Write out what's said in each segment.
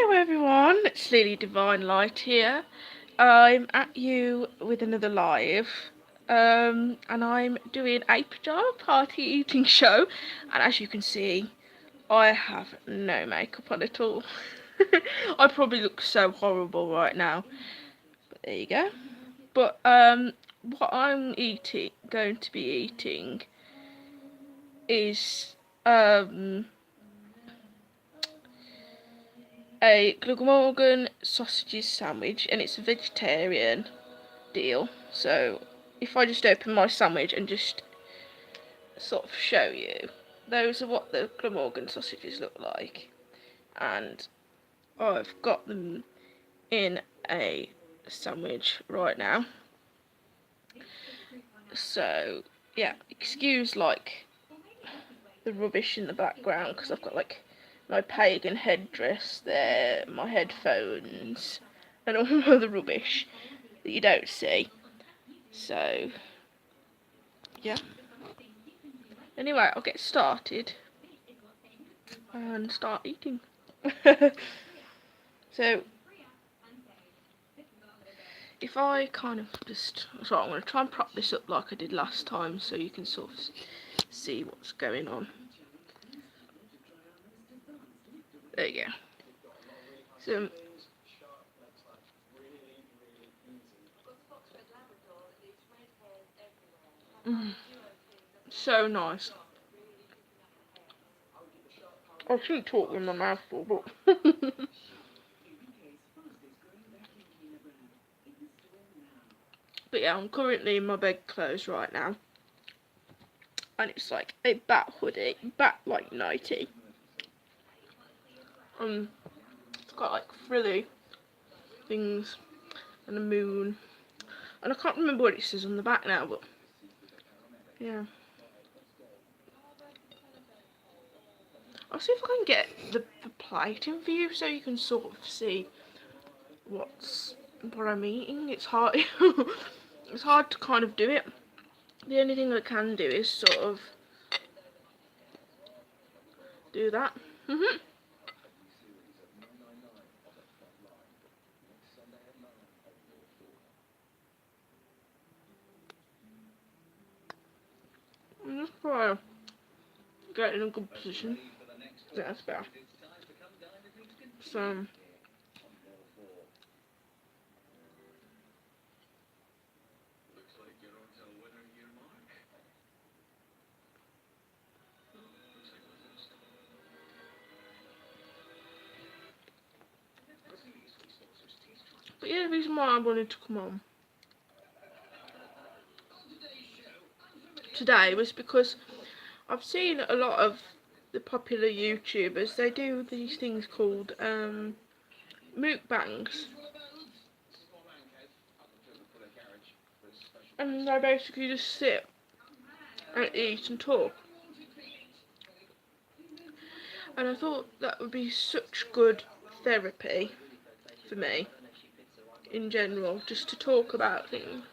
Hello everyone, it's Lily Divine Light here. I'm at you with another live, and I'm doing a pyjama party eating show, and as you can see, I have no makeup on at all. I probably look so horrible right now, but there you go. But what I'm going to be eating is a Glugamorgan sausages sandwich, and it's a vegetarian deal. So if I just open my sandwich and just sort of show you, those are what the Glamorgan sausages look like, and I've got them in a sandwich right now. So yeah, excuse like the rubbish in the background because I've got like my pagan headdress there, my headphones, and all my other rubbish that you don't see. So yeah. Anyway, I'll get started and start eating. So, if I kind of so I'm going to try and prop this up like I did last time so you can sort of see what's going on. There you go. So, so nice. I shouldn't talk with my mouth full, but but yeah, I'm currently in my bedclothes right now, and it's like a bat hoodie, bat like nightie. It's got like frilly things and a moon, and I can't remember what it says on the back now, but yeah. I'll see if I can get the plating for you so you can sort of see what I'm eating. It's hard. It's hard to kind of do it. The only thing I can do is sort of do that. I'm just trying to get in a good position. Yeah, that's better. So. But yeah, the reason why I wanted to come on today was because I've seen a lot of the popular YouTubers, they do these things called mukbangs. And they basically just sit and eat and talk. And I thought that would be such good therapy for me in general, just to talk about things.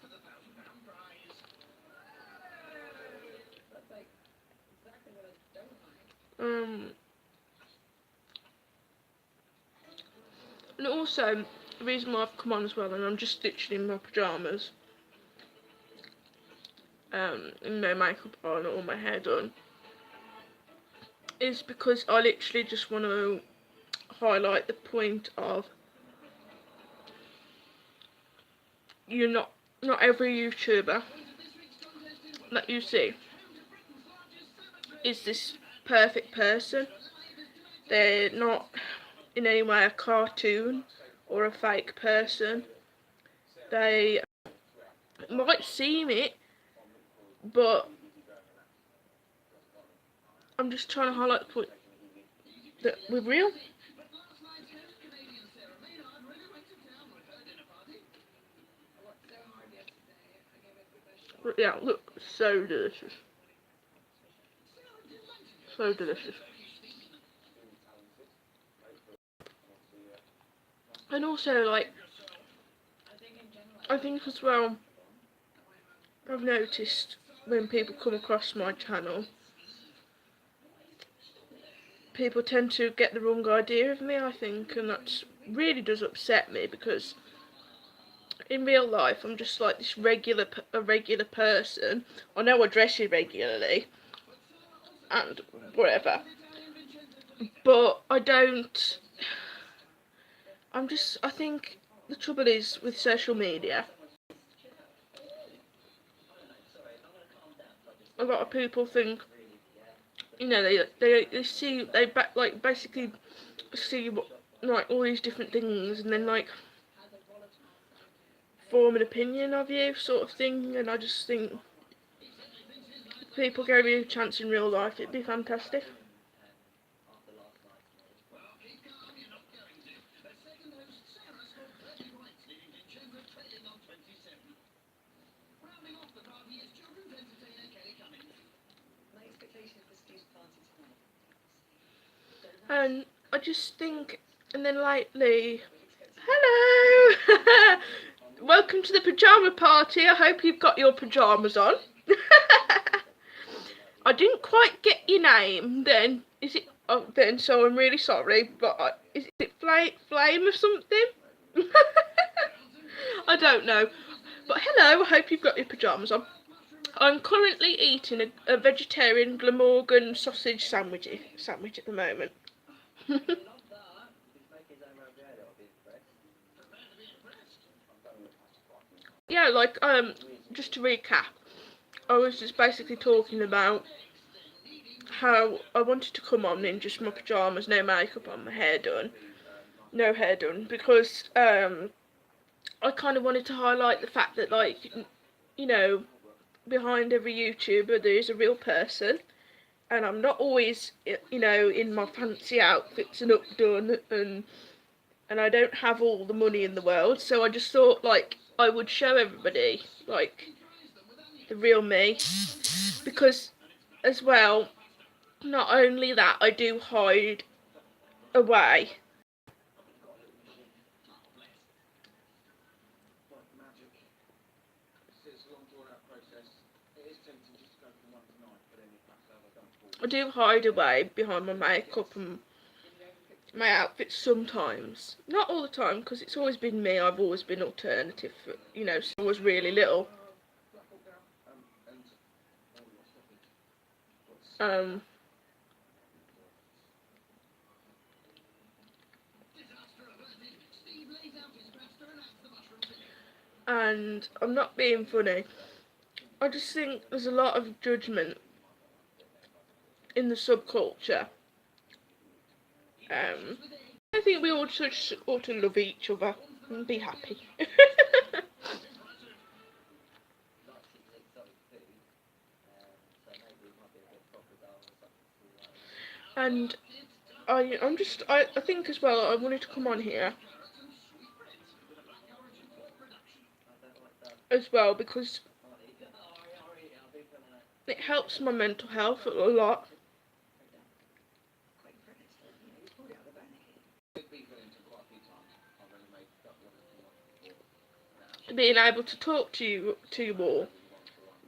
And also, the reason why I've come on as well, and I'm just literally in my pyjamas, and no makeup on or my hair done, is because I literally just want to highlight the point of not every YouTuber that you see is this perfect person. They're not in any way a cartoon or a fake person. They might seem it, but I'm just trying to highlight the point that we're real. But yeah, look, so delicious. So delicious. And also, like, I think as well, I've noticed when people come across my channel, people tend to get the wrong idea of me, I think, and that really does upset me, because in real life I'm just like this a regular person. I know I dress irregularly and whatever, but I think the trouble is with social media, a lot of people think, you know, they see, like basically see what, like all these different things, and then like form an opinion of you, sort of thing. And I just think if people gave you a chance in real life, it'd be fantastic. And I just think, and then lately, hello! Welcome to the pyjama party. I hope you've got your pyjamas on. I didn't quite get your name then. Is it? Oh, then, so I'm really sorry, but is it Flame or something? I don't know. But hello, I hope you've got your pyjamas on. I'm currently eating a vegetarian Glamorgan sausage sandwich at the moment. Yeah, like, just to recap, I was just basically talking about how I wanted to come on in just my pyjamas, no makeup on, my hair done, no hair done, because, I kind of wanted to highlight the fact that, like, you know, behind every YouTuber there is a real person, and I'm not always, you know, in my fancy outfits and updone, and I don't have all the money in the world, so I just thought, like, I would show everybody, like, the real me, because, as well, not only that, I do hide away. I do hide away behind my makeup and my outfits sometimes. Not all the time, because it's always been me. I've always been alternative, you know, since I was really little. Um, and I'm not being funny. I just think there's a lot of judgment in the subculture. I think we all just ought to love each other and be happy. And I think as well, I wanted to come on here as well because it helps my mental health a lot. Being able to talk to you all,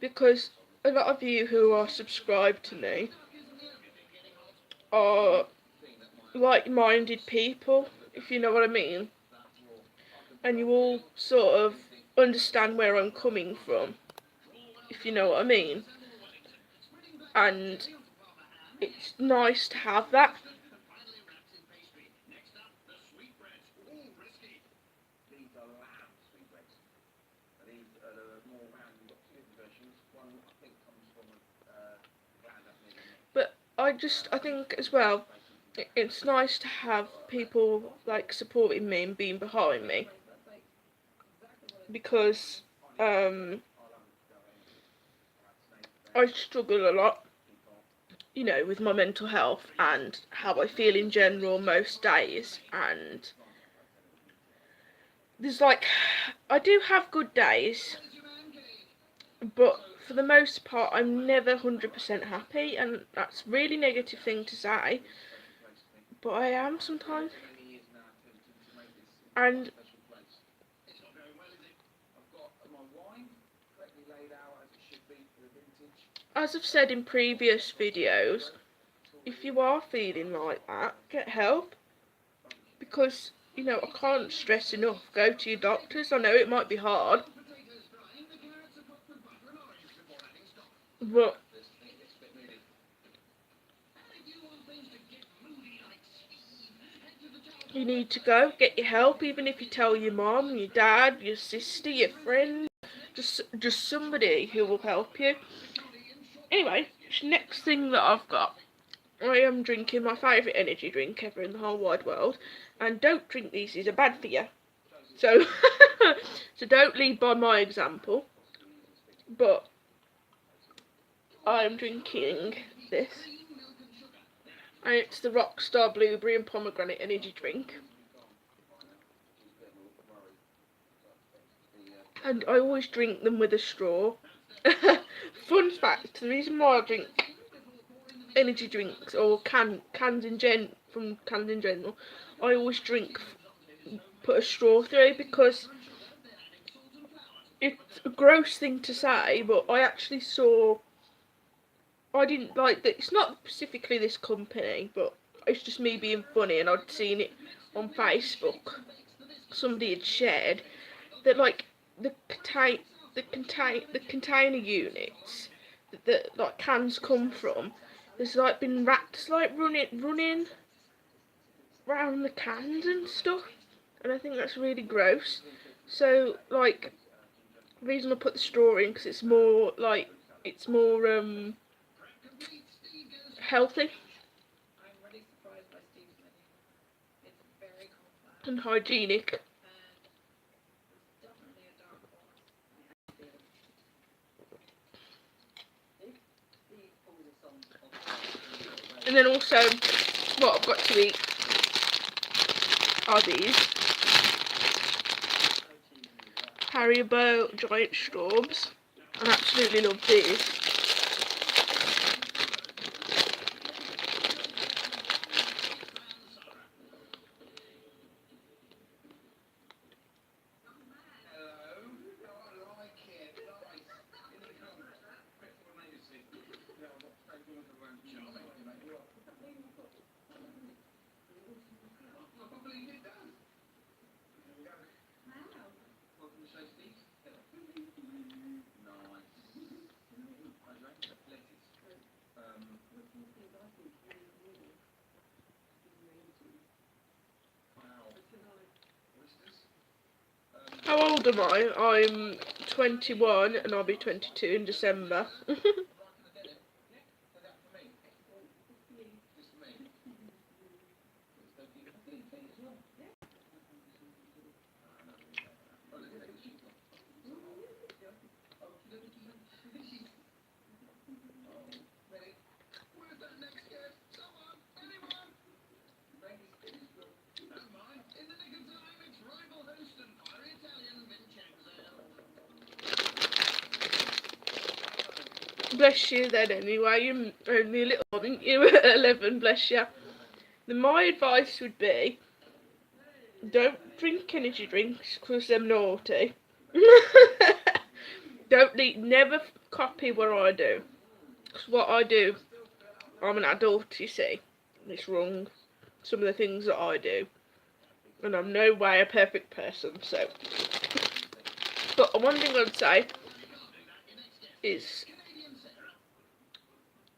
because a lot of you who are subscribed to me are like-minded people, if you know what I mean, and you all sort of understand where I'm coming from, if you know what I mean, and it's nice to have that. But I think as well, it's nice to have people like supporting me and being behind me, because I struggle a lot, you know, with my mental health and how I feel in general most days, and there's like, I do have good days, but for the most part I'm never 100% happy, and that's a really negative thing to say, but I am sometimes. And as I've said in previous videos, if you are feeling like that, get help. Because, you know, I can't stress enough, go to your doctors. I know it might be hard, but you need to go, get your help, even if you tell your mom, your dad, your sister, your friend, just somebody who will help you. Anyway, next thing that I've got, I am drinking my favourite energy drink ever in the whole wide world, and don't drink these are bad for you. So, so don't lead by my example, but I'm drinking this, and it's the Rockstar Blueberry and Pomegranate energy drink. And I always drink them with a straw. Fun fact, the reason why I drink energy drinks or cans in general, I always put a straw through, because it's a gross thing to say, but I actually saw, I didn't like that, it's not specifically this company, but it's just me being funny, and I'd seen it on Facebook. Somebody had shared that, like, the container units that like cans come from, there's like been rats like running around the cans and stuff, and I think that's really gross. So, like, the reason I put the straw in, because it's more healthy and hygienic. And then also, what I've got to eat are these Haribo giant straws. I absolutely love these. How old am I? I'm 21 and I'll be 22 in December. Bless you then anyway, you're only a little, aren't you, at 11, bless you. Then my advice would be, don't drink energy drinks because they're naughty. Never copy what I do. Because what I do, I'm an adult, you see, and it's wrong, some of the things that I do. And I'm no way a perfect person, so. But one thing I'd say is,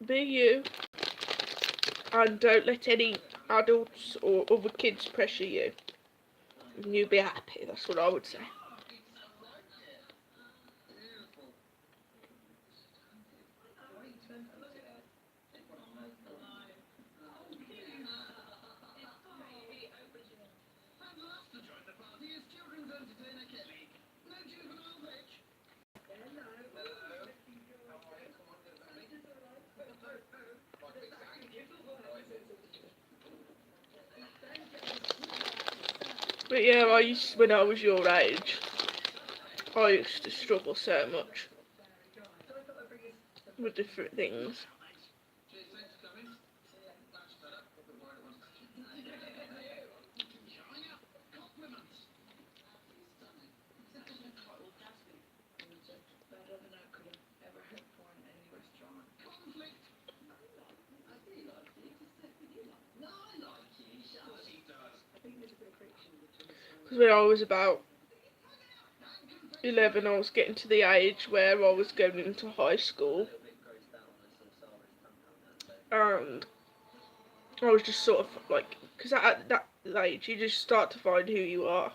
be you, and don't let any adults or other kids pressure you. And you be happy, that's what I would say. But yeah, when I was your age, I used to struggle so much with different things. Because when I was about 11, I was getting to the age where I was going into high school, and I was just sort of like, because at that age you just start to find who you are.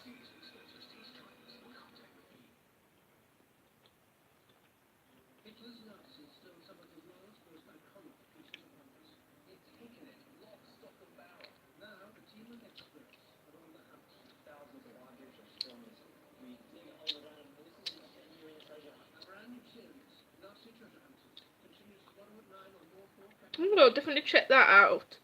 I'll definitely check that out.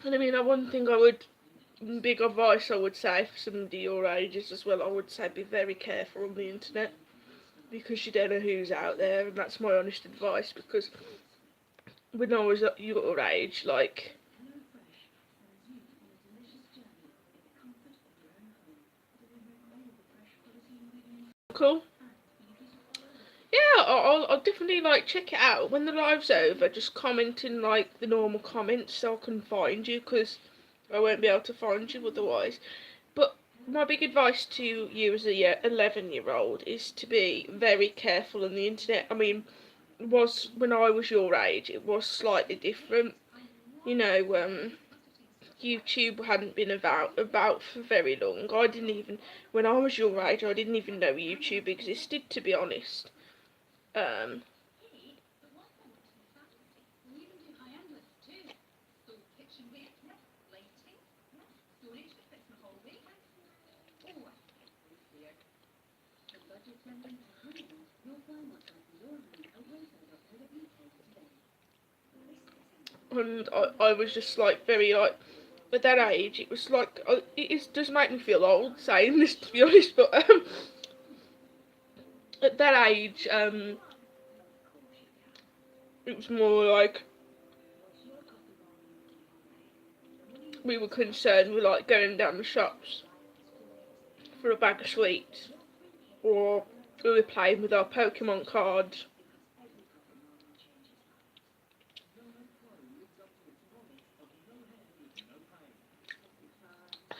And I mean, one thing big advice I would say for somebody your ages as well, I would say be very careful on the internet, because you don't know who's out there, and that's my honest advice, because when I was at your age, like, cool. Yeah, I'll definitely like check it out when the live's over. Just comment in like the normal comments so I can find you, because I won't be able to find you otherwise. But my big advice to you as a 11-year-old is to be very careful on the internet. I mean, was when I was your age, it was slightly different. You know, YouTube hadn't been about for very long. I didn't even, when I was your age, I didn't even know YouTube existed, to be honest. Um, and I was just like very like, at that age, it was like, does make me feel old saying this, to be honest, but at that age, it was more like we were concerned with like going down the shops for a bag of sweets, or we were playing with our Pokemon cards.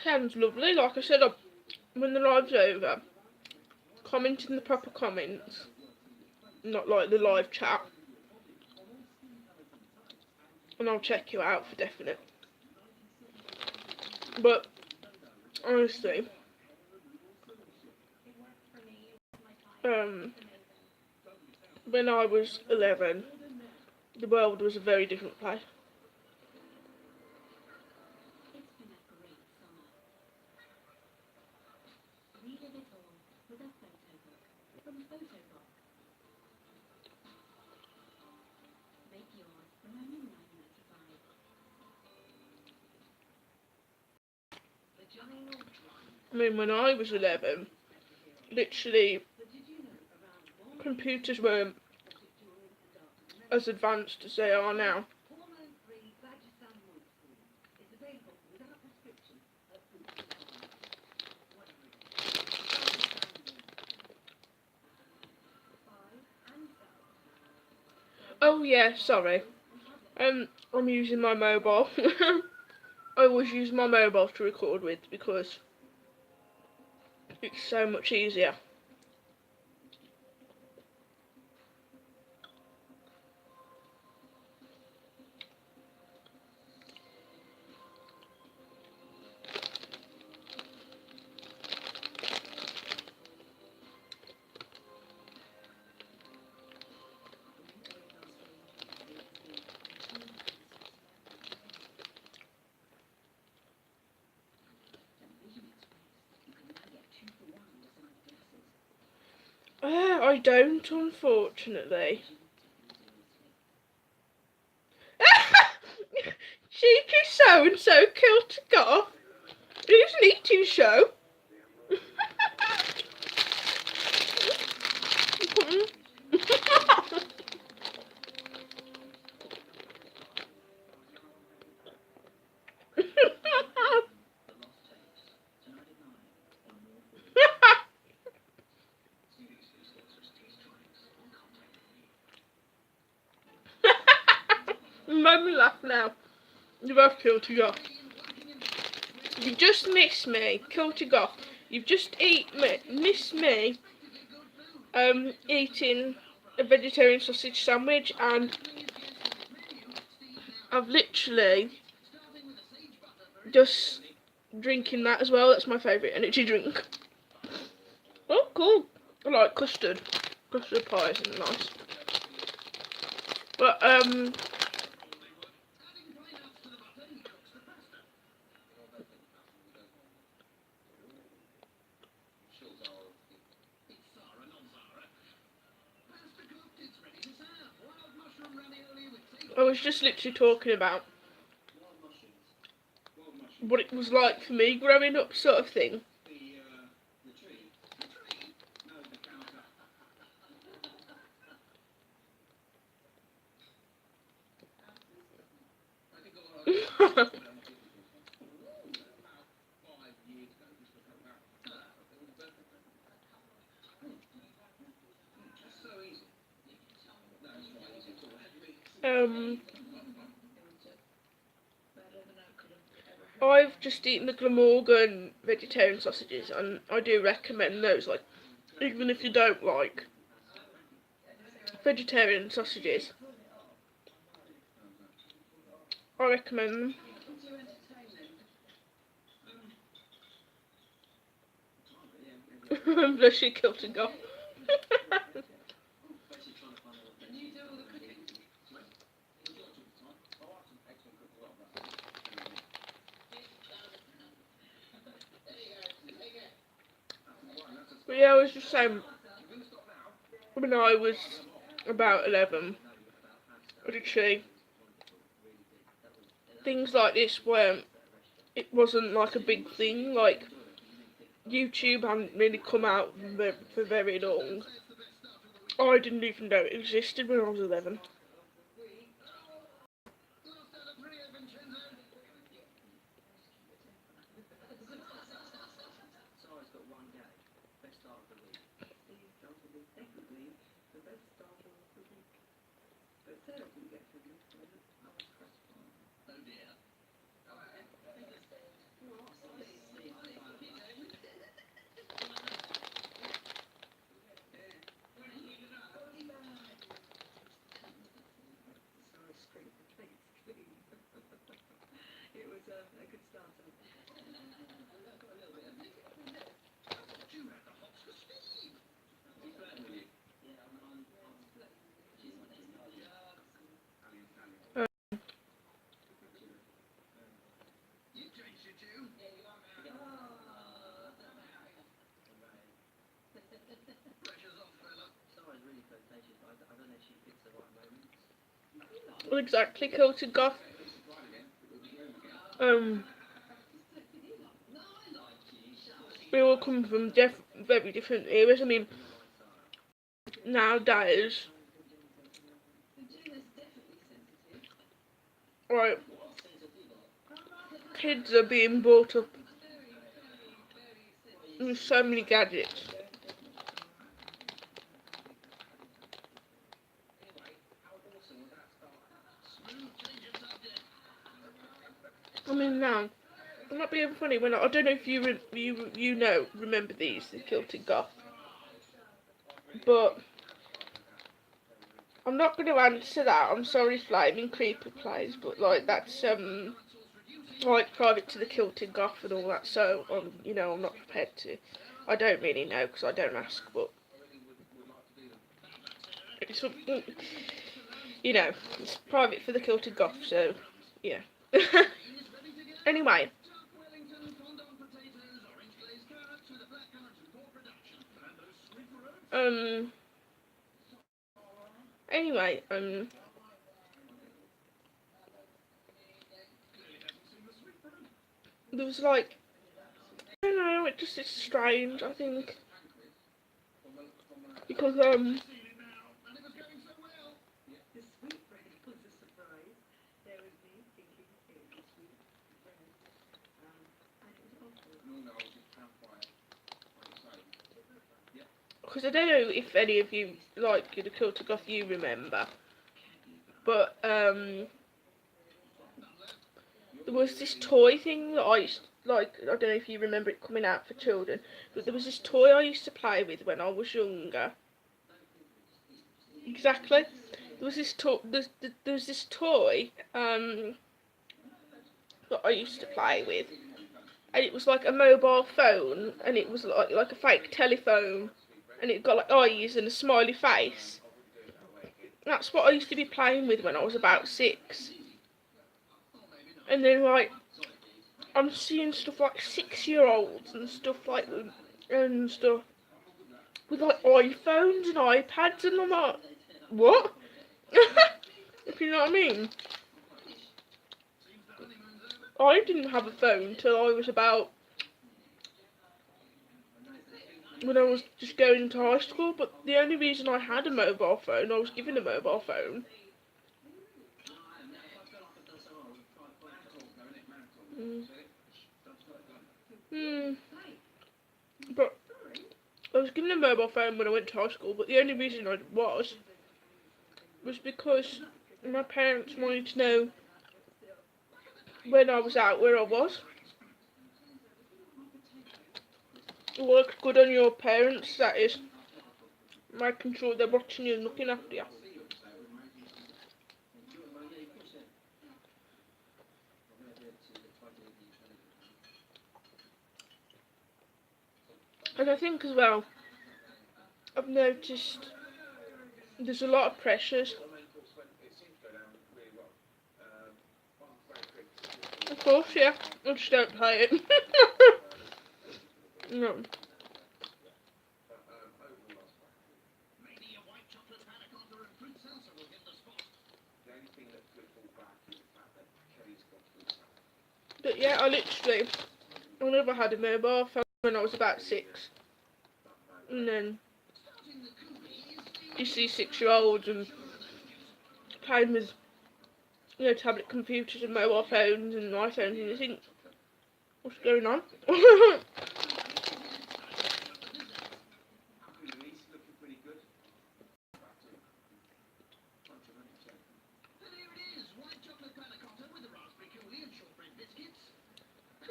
Sounds lovely. Like I said, when the live's over, comment in the proper comments, not like the live chat, and I'll check you out for definite. But honestly, when I was 11, the world was a very different place. I mean, when I was 11, literally, computers weren't as advanced as they are now. Oh yeah, sorry. I'm using my mobile. I always use my mobile to record with because it's so much easier. I don't, unfortunately. Cheeky so-and-so killed a goth. It's an eating show. made me laugh now. You both killed to go. You just missed me, killed to go. You've just missed me eating a vegetarian sausage sandwich, and I've literally just drinking that as well. That's my favourite energy drink. Oh, cool. I like custard. Custard pie is nice. But, I was just literally talking about what it was like for me growing up, sort of thing. I've just eaten the Glamorgan vegetarian sausages, and I do recommend those. Like, even if you don't like vegetarian sausages, I recommend them. Bless you, killed and go. But yeah, I was just saying, when I was about 11, literally, things like this where it wasn't like a big thing, like YouTube hadn't really come out for very long. I didn't even know it existed when I was 11. Exactly, Kilted Goth. We all come from very different eras. I mean, nowadays, right, kids are being brought up with so many gadgets. I mean, now, I'm not being funny when I don't know if you remember these, the Kilted Goth, but I'm not going to answer that. I'm sorry, Flaming Creeper plays, but like that's like private to the Kilted Goth and all that. So you know, I'm not prepared to. I don't really know because I don't ask, but it's you know, it's private for the Kilted Goth. So yeah. Anyway. Anyway, there was like, I don't know, it's strange, I think, because, I don't know if any of you, like, the Kilter Goth you remember, but, there was this toy thing that I used, like, I don't know if you remember it coming out for children, but there was this toy I used to play with when I was younger. Exactly. There was this toy. There was this toy that I used to play with, and it was like a mobile phone, and it was like a fake telephone, and it got like eyes and a smiley face. That's what I used to be playing with when I was about 6. And then like I'm seeing stuff like 6-year-olds and stuff like and stuff with like iPhones and iPads, and I'm like, what? If you know what I mean. I didn't have a phone till I was about, when I was just going to high school, but the only reason I had a mobile phone, I was given a mobile phone. But I was given a mobile phone when I went to high school, but the only reason I was because my parents wanted to know when I was out where I was. Work good on your parents, that is, making sure they're watching you and looking after you. And I think as well, I've noticed there's a lot of pressures. Of course, yeah, I just don't play it. No. But yeah, I never had a mobile phone when I was about 6. And then you see 6-year-olds and playing with, tablet computers and mobile phones and iPhones, and you think, what's going on?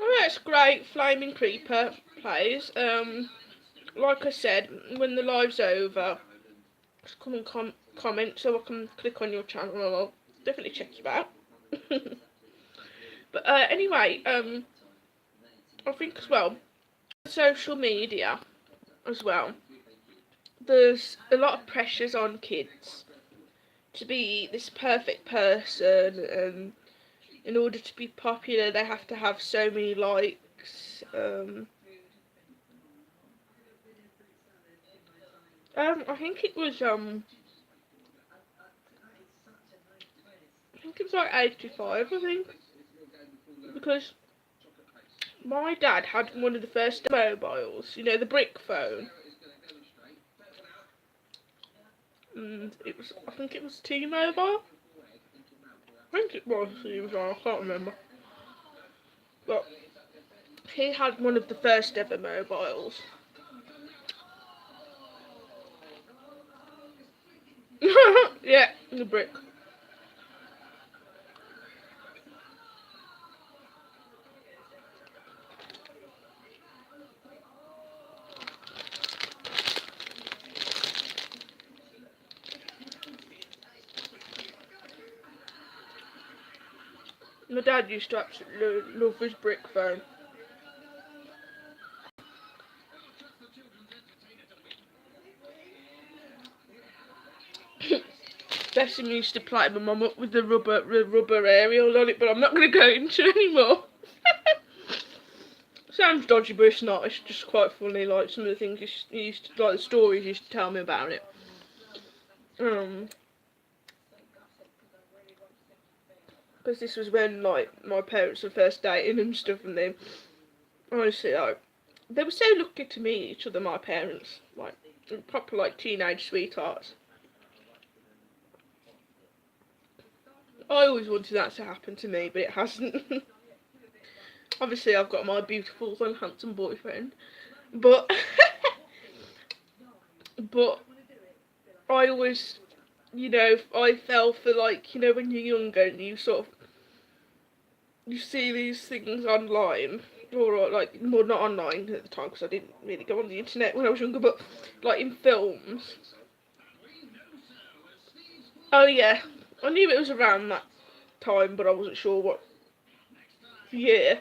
Oh, that's great. Flaming Creeper plays. Like I said, when the live's over, just come and comment so I can click on your channel and I'll definitely check you out. But anyway, I think as well, social media as well, there's a lot of pressures on kids to be this perfect person, and in order to be popular they have to have so many likes. I think it was like 85, I think, because my dad had one of the first mobiles, the brick phone, and I think it was T-Mobile. I think it was T-Mobile, I can't remember. But he had one of the first ever mobiles. Yeah, the brick. My dad used to absolutely love his brick phone. Bessie used to play my mum up with the rubber aerial on it, but I'm not going to go into it anymore. Sounds dodgy, but it's not. It's just quite funny, like some of the things he used to, like the stories he used to tell me about it. Because this was when, like, my parents were first dating and stuff, and they, honestly, like, they were so lucky to meet each other, my parents, like, proper, like, teenage sweethearts. I always wanted that to happen to me, but it hasn't. Obviously, I've got my beautiful and handsome boyfriend, but but I always, I fell for, like, when you're younger and you sort of, you see these things online, or like, well, not online at the time because I didn't really go on the internet when I was younger, but like in films. Oh yeah, I knew it was around that time, but I wasn't sure what year.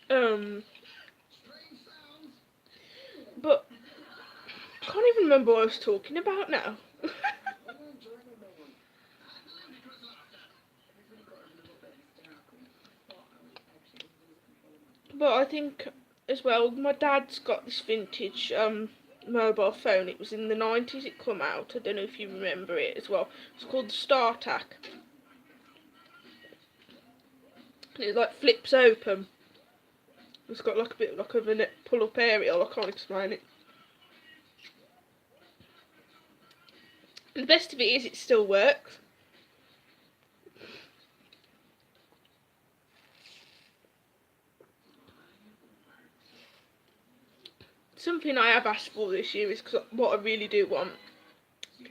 Um, but I can't even remember what I was talking about now. But I think as well, my dad's got this vintage mobile phone. It was in the 90s it come out. I don't know if you remember it as well. It's called the StarTAC. And it like flips open. It's got like a bit like of a pull up area. I can't explain it. And the best of it is it still works. Something I have asked for this year is because what I really do want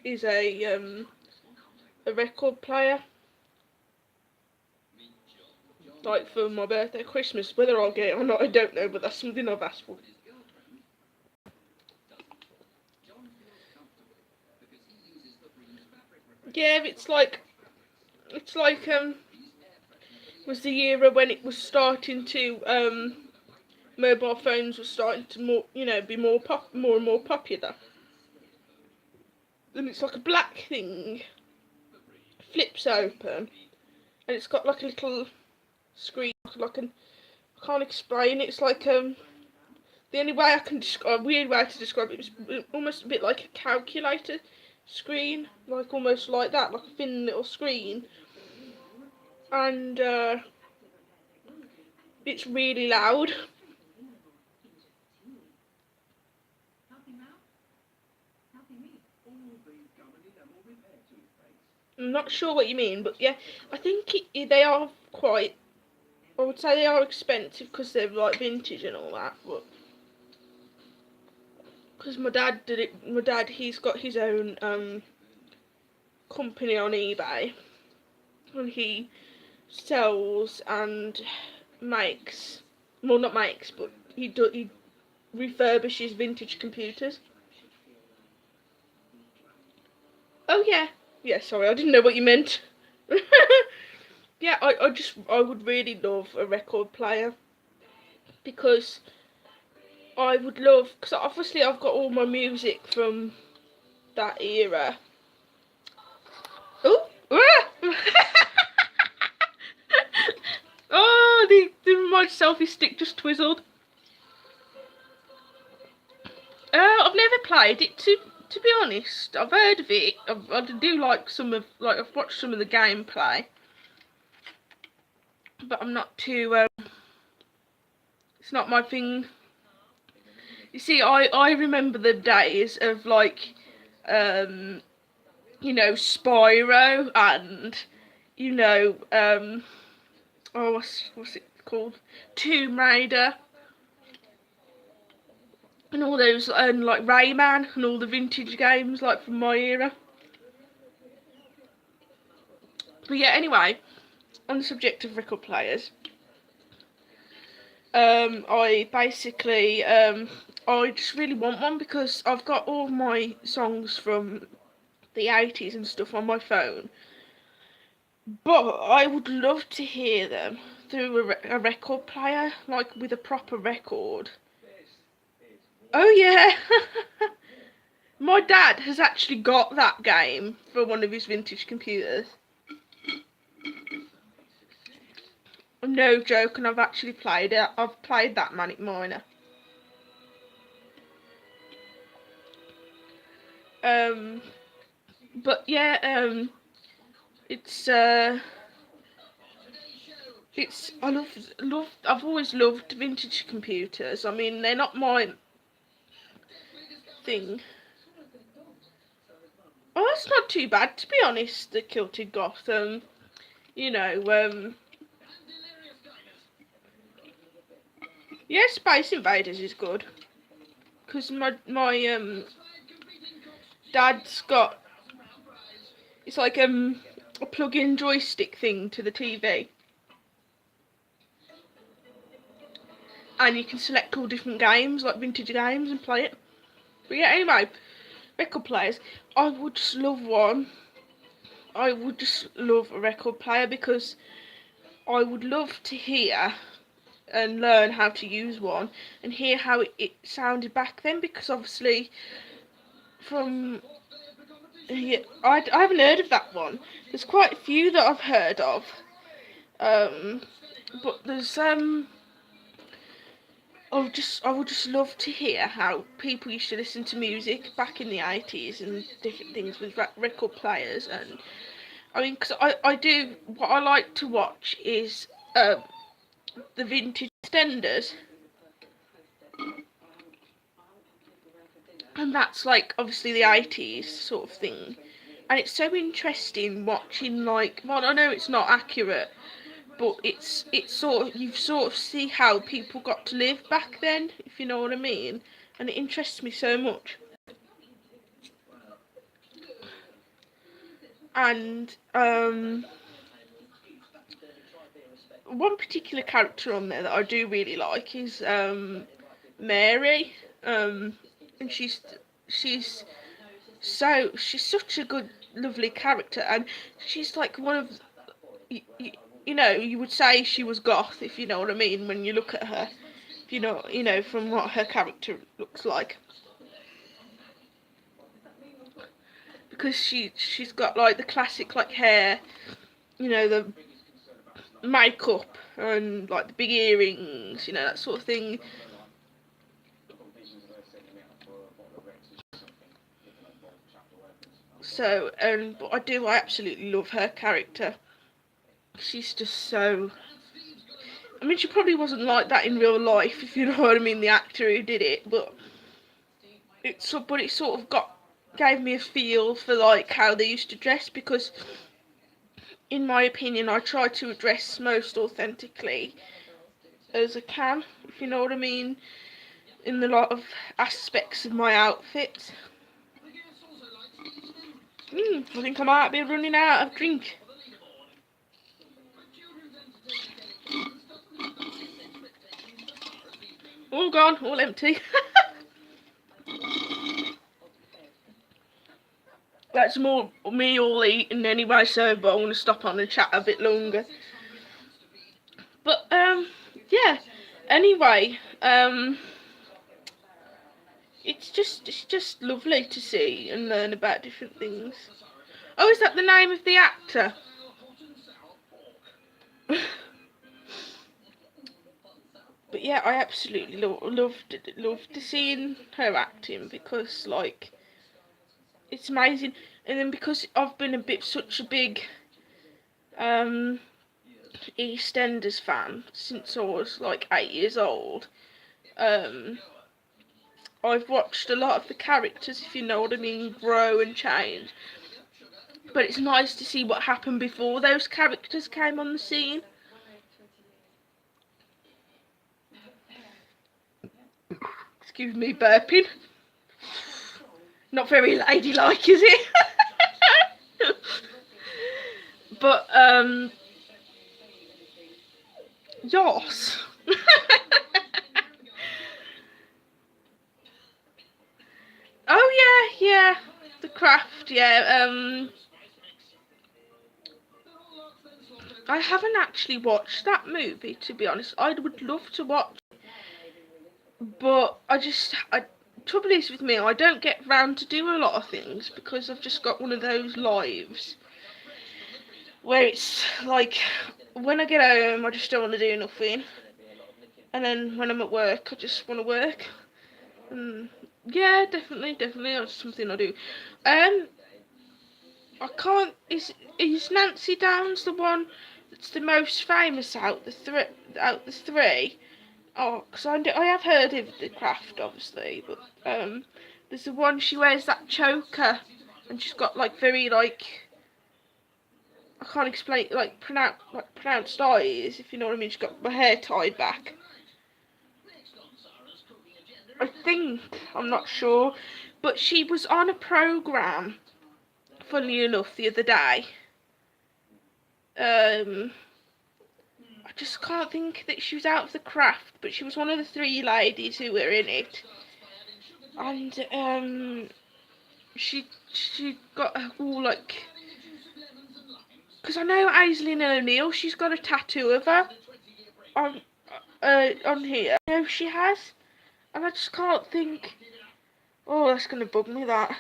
is a record player, like for my birthday, Christmas. Whether I'll get it or not, I don't know, but that's something I've asked for. Yeah, it's like was the era when it was starting to mobile phones were starting to be more and more popular. And it's like a black thing, flips open, and it's got like a little screen, I can't explain it. It's like the only way I can describe, a weird way to describe it was almost a bit like a calculator screen, like almost like that, like a thin little screen, and it's really loud. I'm not sure what you mean, but yeah, I think they are quite. I would say they are expensive because they're like vintage and all that, but because my dad did it, he's got his own company on eBay, and he sells and makes, well not makes, but he refurbishes vintage computers. Oh yeah, yeah. Sorry, I didn't know what you meant. Yeah, I would really love a record player because I would love, because obviously I've got all my music from that era. Oh, oh, my selfie stick just twizzled. I've never played it. To be honest, I've heard of it. I do like I've watched some of the gameplay, but I'm not too. It's not my thing. You see, I remember the days of like, Spyro and, oh, what's it called? Tomb Raider. And all those, like Rayman and all the vintage games, like from my era. But yeah, anyway, on the subject of record players, I basically, I just really want one because I've got all my songs from the 80s and stuff on my phone. But I would love to hear them through a record player, like with a proper record. Oh yeah. My dad has actually got that game for one of his vintage computers. No joke, and I've actually played it. I've played that Manic Miner. But yeah, it's I love. I've always loved vintage computers. I mean, they're not my thing. Oh, it's not too bad, to be honest, the Kilted Gotham. You know, yeah, Space Invaders is good. Because my dad's got, It's like a plug-in joystick thing to the TV, and you can select all different games, like vintage games, and play it. But yeah, anyway, record players. I would just love one. I would just love a record player because I would love to hear and learn how to use one and hear how it sounded back then, because obviously from yeah, I haven't heard of that one. There's quite a few that I've heard of, but there's I would just love to hear how people used to listen to music back in the 80s and different things with record players. And I mean, because I do, what I like to watch is the vintage extenders, and that's like obviously the 80s sort of thing. And it's so interesting watching, like, well, I know it's not accurate, but it's sort of, you sort of see how people got to live back then, if you know what I mean, and it interests me so much. And one particular character on there that I do really like is Mary, and she's she's such a good, lovely character, and she's like one of, you know, you would say she was goth, if you know what I mean, when you look at her, if you know from what her character looks like, because she's got like the classic like hair, you know, the makeup and like the big earrings, you know, that sort of thing. So, but I absolutely love her character. She's just so, I mean, she probably wasn't like that in real life, if you know what I mean, the actor who did it, but it sort of gave me a feel for like how they used to dress, because in my opinion I try to dress most authentically as I can, if you know what I mean, in a lot of aspects of my outfits. I think I might be running out of drink. All gone, all empty. That's more me all eating anyway, so but I want to stop on and chat a bit longer. But yeah. Anyway, it's just lovely to see and learn about different things. Oh, is that the name of the actor? But yeah, I absolutely loved seeing her acting, because like it's amazing. And then because I've been such a big EastEnders fan since I was like 8 years old, I've watched a lot of the characters, if you know what I mean, grow and change. But it's nice to see what happened before those characters came on the scene. Excuse me, burping. Not very ladylike, is it? But yes. Oh yeah, the Craft, yeah. I haven't actually watched that movie, to be honest. I would love to watch, but trouble is with me, I don't get round to do a lot of things because I've just got one of those lives where it's like when I get home I just don't want to do nothing, and then when I'm at work I just want to work. Yeah, definitely, that's something I do. I can't. Is Nancy Downs the one that's the most famous out the three? Oh, because I have heard of the Craft, obviously, but there's the one she wears that choker, and she's got like very like, I can't explain like pronounced eyes, if you know what I mean. She's got her hair tied back. I'm not sure, but she was on a program funny enough, the other day, I just can't think that she was out of the craft, but she was one of the 3 ladies who were in it, and she got all like, because I know Aislinn O'Neill, she's got a tattoo of her on here. I know she has, and I just can't think. Oh, that's gonna bug me, that.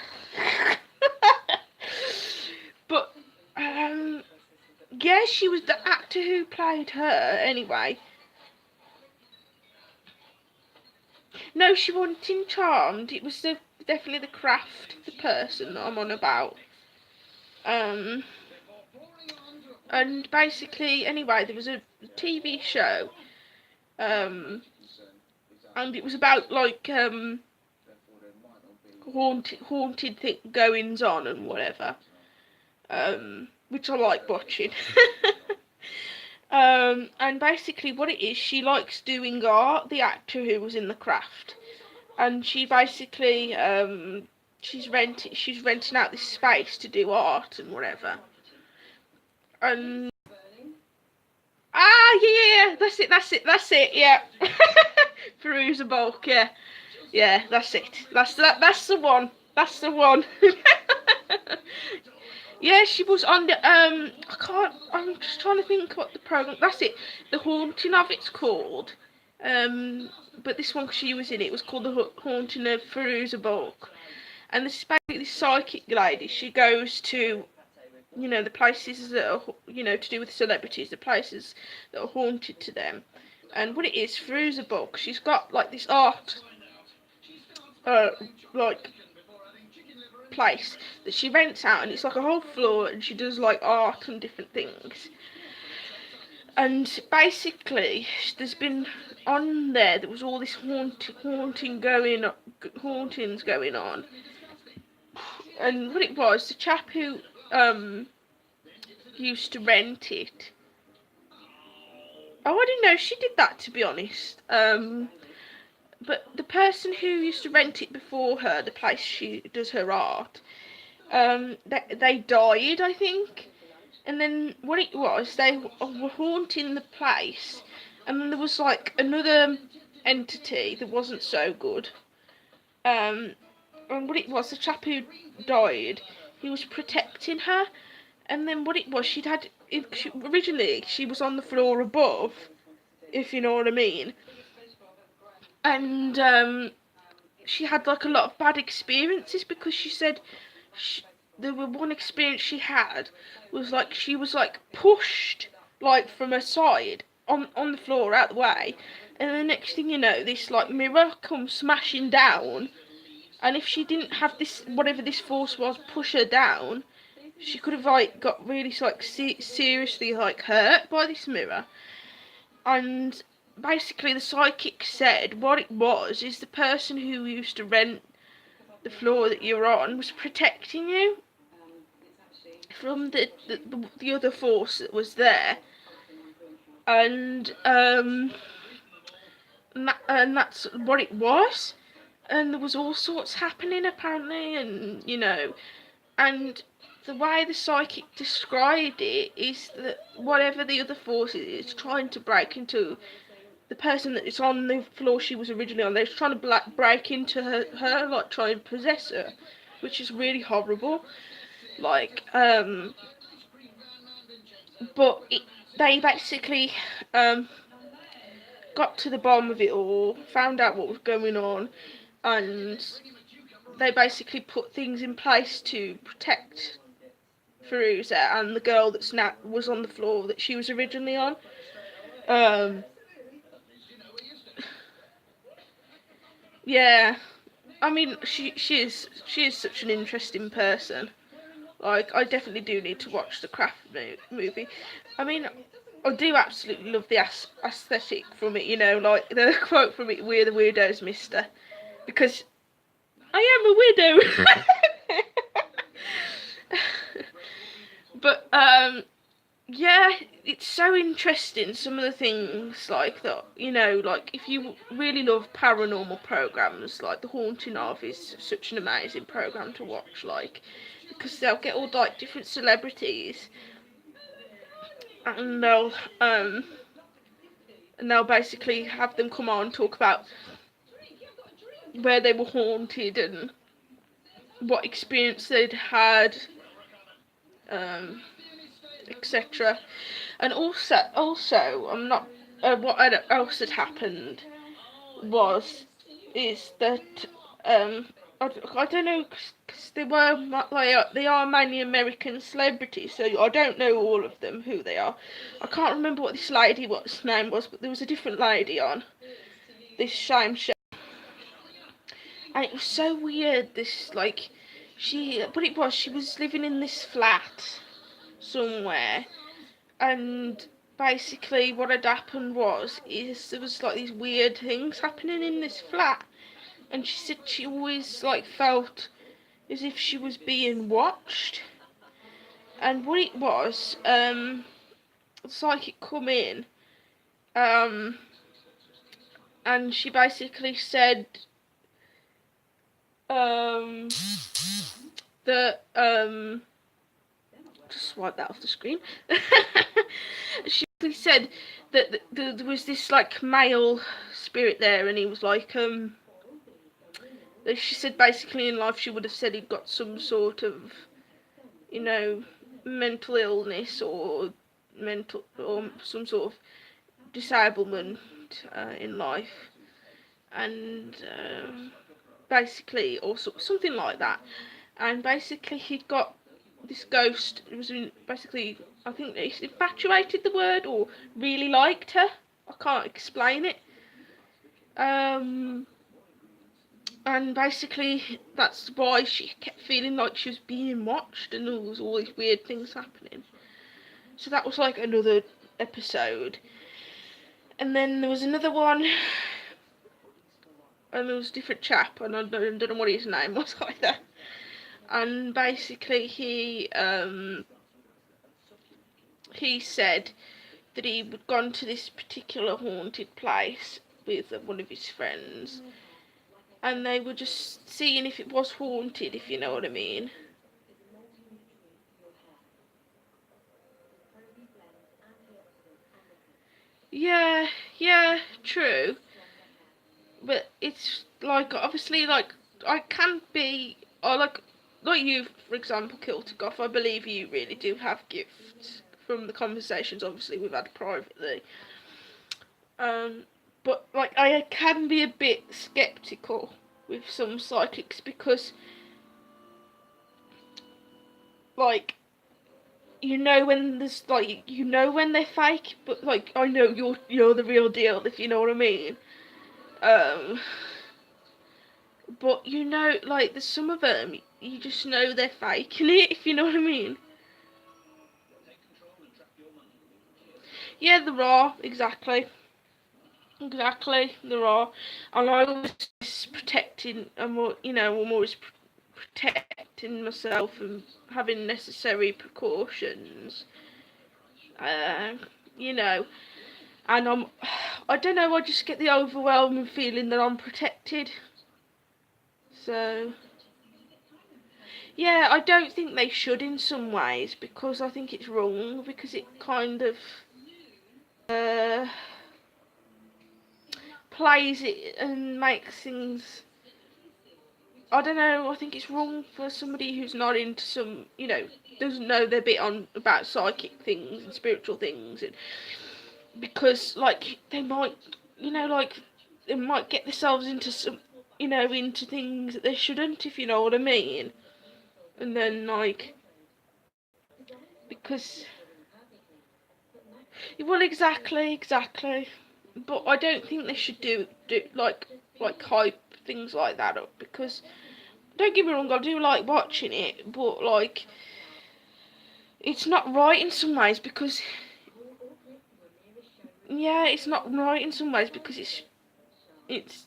But yeah, she was the actor who played her. Anyway, no, she wasn't in Charmed. It was definitely the craft, the person that I'm on about. And basically, anyway, there was a TV show, and it was about like haunted goings on and whatever, which I like watching. And basically what it is, she likes doing art, the actor who was in the craft, and she basically she's renting out this space to do art and whatever. And yeah, that's it, yeah. Perusa Bulk, yeah, that's it. That's the one. Yeah, she was on the I'm just trying to think what the program. That's it. The Haunting of it's called. But this one, 'cause she was in it, was called the Haunting of Perusa Bulk. And this is basically this psychic lady. She goes to, the places that are, to do with celebrities, the places that are haunted to them. And what it is, Perusa Bulk, she's got like this art, like place that she rents out, and it's like a whole floor, and she does like art and different things. And basically, there's been on there was all this hauntings going on. And what it was, the chap who used to rent it. Oh, I didn't know she did that, to be honest. But the person who used to rent it before her, the place she does her art, they died, I think. And then what it was, they were haunting the place, and then there was like another entity that wasn't so good. And what it was, the chap who died, he was protecting her. And then what it was, originally she was on the floor above, if you know what I mean. And she had like a lot of bad experiences, because she said there were one experience she had was like she was like pushed like from her side on the floor out the way, and the next thing you know, this like mirror comes smashing down, and if she didn't have this, whatever this force was, push her down, she could have like got really like seriously like hurt by this mirror. And basically the psychic said what it was is the person who used to rent the floor that you're on was protecting you from the other force that was there. And that's what it was. And there was all sorts happening apparently, and and the way the psychic described it is that whatever the other force is trying to break into the person that is on the floor she was originally on, they're trying to break into her, like try and possess her, which is really horrible. Like, but they basically got to the bottom of it all, found out what was going on, and they basically put things in place to protect Perusa and the girl that's now was on the floor that she was originally on. Yeah, I mean, she is such an interesting person. Like, I definitely do need to watch the Craft movie. I mean, I do absolutely love the aesthetic from it, like the quote from it, "We're the weirdos, mister," because I am a widow. But yeah, it's so interesting, some of the things like that, you know, like if you really love paranormal programs, like The Haunting of is such an amazing program to watch, like, because they'll get all like different celebrities and um they'll basically have them come on and talk about where they were haunted and what experience they'd had, um, etc. And also, I'm not. What else had happened is that I don't know, because they are mainly American celebrities, so I don't know all of them who they are. I can't remember what this lady what's name was, but there was a different lady on this same show, and it was so weird. This like she was living in this flat somewhere, and basically what had happened is there was like these weird things happening in this flat, and she said she always like felt as if she was being watched. And what it was, the psychic come in, um, and she basically said, um, that, just wipe that off the screen. She said that there was this like male spirit there, and he was like, she said basically in life she would have said he'd got some sort of, you know, mental illness or some sort of disablement in life, and basically, or something like that. And basically he'd got this ghost. It was basically, I think he infatuated, the word, or really liked her. I can't explain it. And basically that's why she kept feeling like she was being watched, and there was all these weird things happening. So that was like another episode. And then there was another one, and there was a different chap, and I don't know what his name was either. And basically he said that he had gone to this particular haunted place with one of his friends, and they were just seeing if it was haunted, if you know what I mean. Yeah, yeah, true. But it's like, obviously, like, I can be, or like you, for example, Kiltagoff, I believe you really do have gifts from the conversations, obviously, we've had privately. Um, but, like, I can be a bit skeptical with some psychics because, like, you know when there's, like, you know when they're fake, but, like, I know you're the real deal, if you know what I mean. Um, but, you know, like, there's some of them, you just know they're faking it, if you know what I mean. Yeah, there are, exactly. Exactly, there are. And I always protecting, I'm always protecting myself and having necessary precautions. Uh, you know, and I don't know, I just get the overwhelming feeling that I'm protected. So, yeah, I don't think they should in some ways, because I think it's wrong, because it kind of uh, plays it and makes things, I don't know, I think it's wrong for somebody who's not into some, doesn't know their bit on about psychic things and spiritual things, and because, like, they might, like, they might get themselves into some, into things that they shouldn't, if you know what I mean. And then, like, because, well, exactly. But I don't think they should do like hype things like that up, because don't get me wrong, I do like watching it, but like, it's not right in some ways, because yeah, it's not right in some ways, because it's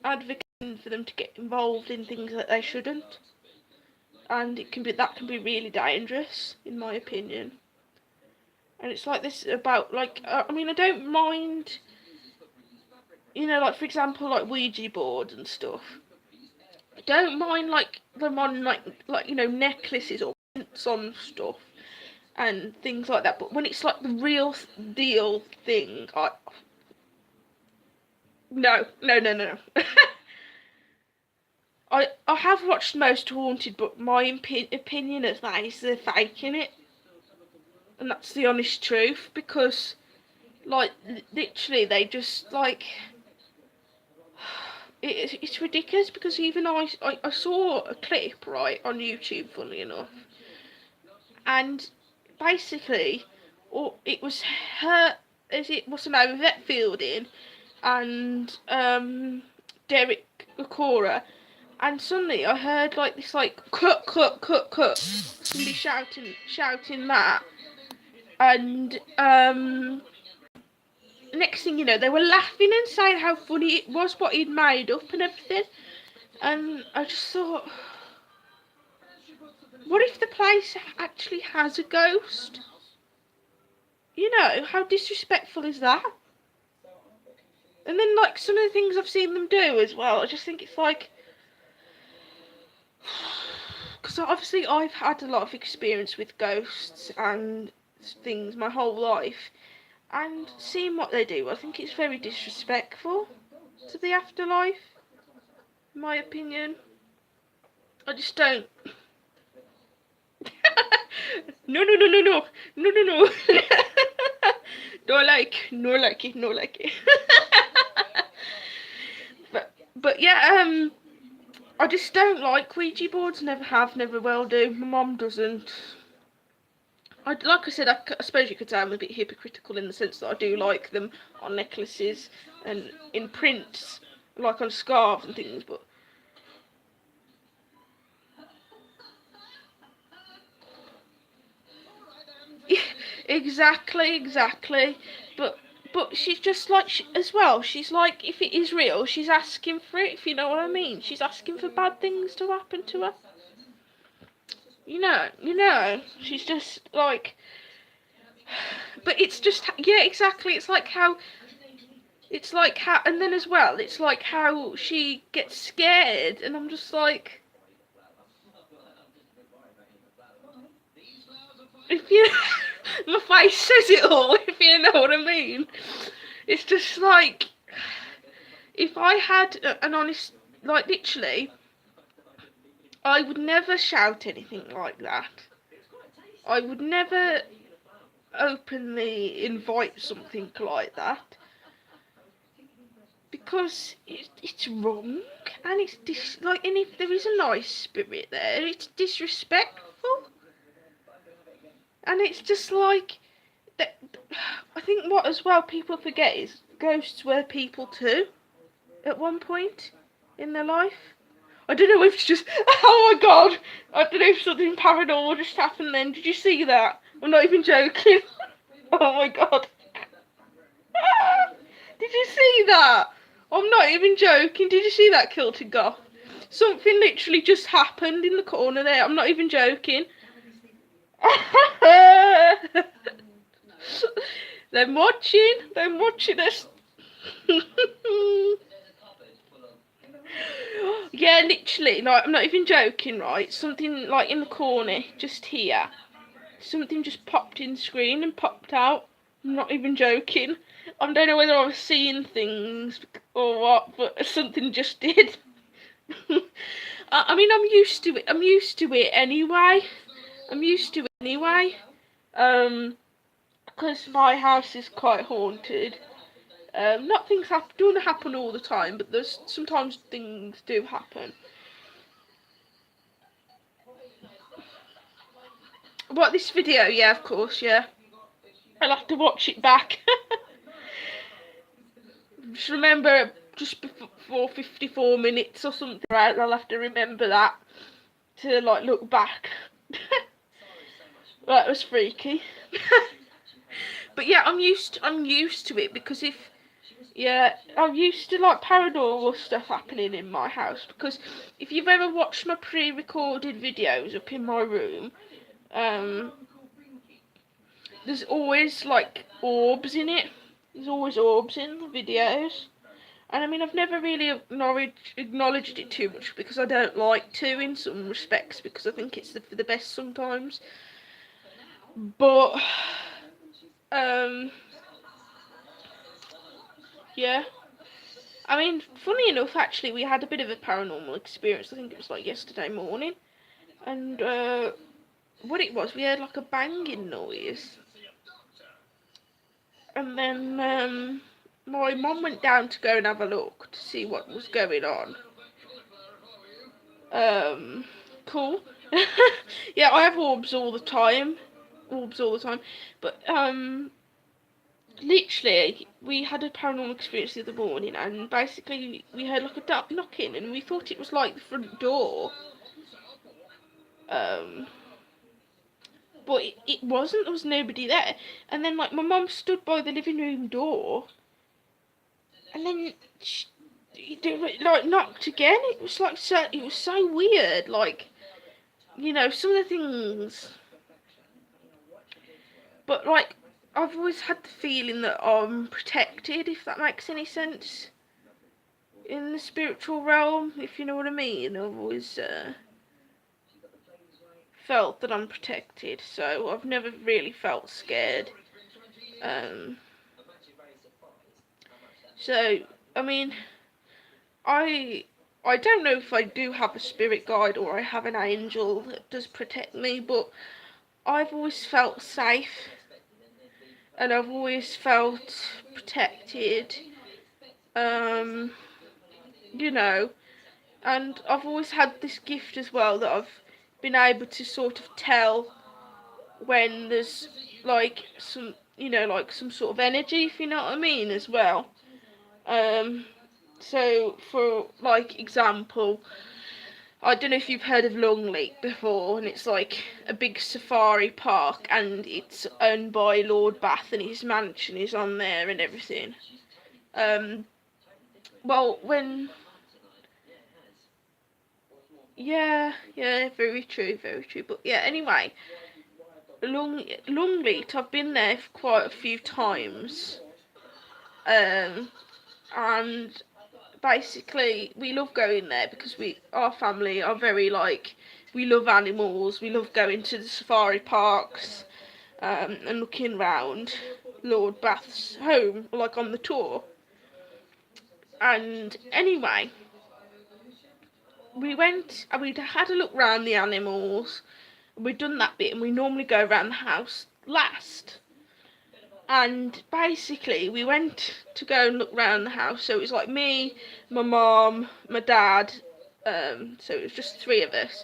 advocating for them to get involved in things that they shouldn't, and that can be really dangerous, in my opinion. and it's like this about like I mean, I don't mind, you know, like for example, like Ouija boards and stuff. I don't mind like them on like you know, necklaces or prints on stuff and things like that. But when it's like the real deal thing, no. I have watched Most Haunted, but my opinion of that is they're faking it, and that's the honest truth. Because like literally, they just like it's ridiculous. Because even I saw a clip right on YouTube, funny enough, and basically, or it was her, as it was an Yvette Fielding and Derek Acora, and suddenly I heard like this like cut, somebody shouting that, and next thing you know, they were laughing and saying how funny it was what he'd made up and everything, and I just thought, what if the place actually has a ghost? You know, how disrespectful is that? And then like some of the things I've seen them do as well, I just think it's like, because obviously I've had a lot of experience with ghosts and things my whole life, and seeing what they do, I think it's very disrespectful to the afterlife, in my opinion. I just don't. No. Don't like it. But yeah, I just don't like Ouija boards. Never have, never will do. My mum doesn't. Like I said, I suppose you could say I'm a bit hypocritical in the sense that I do like them on necklaces and in prints, like on scarves and things, but exactly. But she's just like, as well, she's like, if it is real, she's asking for it, if you know what I mean. She's asking for bad things to happen to her. You know, she's just like, but it's just, yeah, exactly. It's like how, and then as well, it's like how she gets scared, and I'm just like, if you, my face says it all, if you know what I mean. It's just like, if I had an honest, like literally, I would never shout anything like that. I would never openly invite something like that, because it's wrong, and it's like, and if there is a nice spirit there, it's disrespectful, and it's just like that. I think what as well people forget is ghosts were people too at one point in their life. I don't know if it's just, oh my god, I don't know if something paranormal just happened then. Did you see that? I'm not even joking. Oh my god. Did you see that? I'm not even joking. Did you see that, Kilted Goth? Something literally just happened in the corner there. I'm not even joking. They're watching us. Yeah, literally, like, I'm not even joking, right? Something like in the corner, just here. Something just popped in screen and popped out. I'm not even joking. I don't know whether I was seeing things or what, but something just did. I mean, I'm used to it. I'm used to it anyway. Because my house is quite haunted. Not things don't happen all the time, but there's sometimes things do happen. What, this video? Yeah, of course, yeah. I'll have to watch it back. Just remember, just before 54 minutes or something, right? I'll have to remember that to like look back. That was freaky. But yeah, I'm used to it, because I'm used to like paranormal stuff happening in my house, because if you've ever watched my pre-recorded videos up in my room, there's always like orbs in it. There's always orbs in the videos. And I mean, I've never really acknowledged it too much because I don't like to in some respects, because I think it's for the best sometimes. But, yeah. I mean, funny enough, actually, we had a bit of a paranormal experience. I think it was like yesterday morning. And, what it was, we heard like a banging noise. And then, my mum went down to go and have a look to see what was going on. Cool. Yeah, I have orbs all the time. But, literally, we had a paranormal experience the other morning, and basically we heard like a dark knocking, and we thought it was like the front door. But it wasn't. There was nobody there. And then like my mum stood by the living room door, and then she like knocked again. It was like it was so weird. Like, you know, some of the things. But like, I've always had the feeling that I'm protected, if that makes any sense, in the spiritual realm, if you know what I mean. I've always felt that I'm protected, so I've never really felt scared. So, I mean, I don't know if I do have a spirit guide or I have an angel that does protect me, but I've always felt safe, and I've always felt protected, you know, and I've always had this gift as well, that I've been able to sort of tell when there's like some, you know, like some sort of energy, if you know what I mean, as well. So for like example, I don't know if you've heard of Longleat before, and it's like a big safari park, and it's owned by Lord Bath, and his mansion is on there and everything. Well, when... Yeah, very true, very true. But yeah, anyway, Longleat, I've been there for quite a few times. And basically we love going there because our family are very like, we love animals, we love going to the safari parks, and looking round Lord Bath's home, like on the tour. And anyway, we went and we had a look round the animals, and we'd done that bit, and we normally go around the house last. And basically we went to go and look round the house, so it was like me, my mum, my dad, so it was just 3 of us,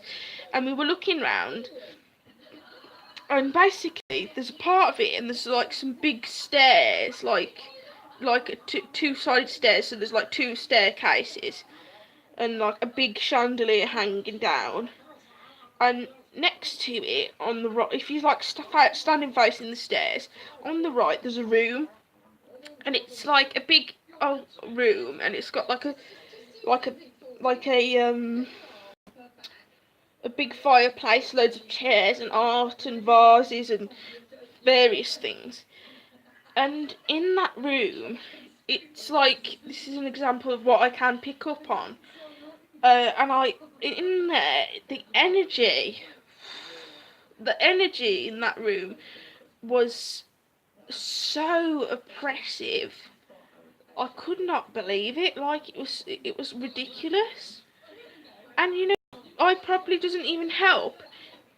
and we were looking round, and basically there's a part of it, and there's like some big stairs, like two-sided stairs, so there's like 2 staircases, and like a big chandelier hanging down, and next to it, on the right, if you like standing facing the stairs, on the right there's a room, and it's like a big room, and it's got like a big fireplace, loads of chairs and art and vases and various things. And in that room, it's like, this is an example of what I can pick up on. And in there, the energy in that room was so oppressive. I could not believe it. Like, it was ridiculous. And you know, I probably doesn't even help.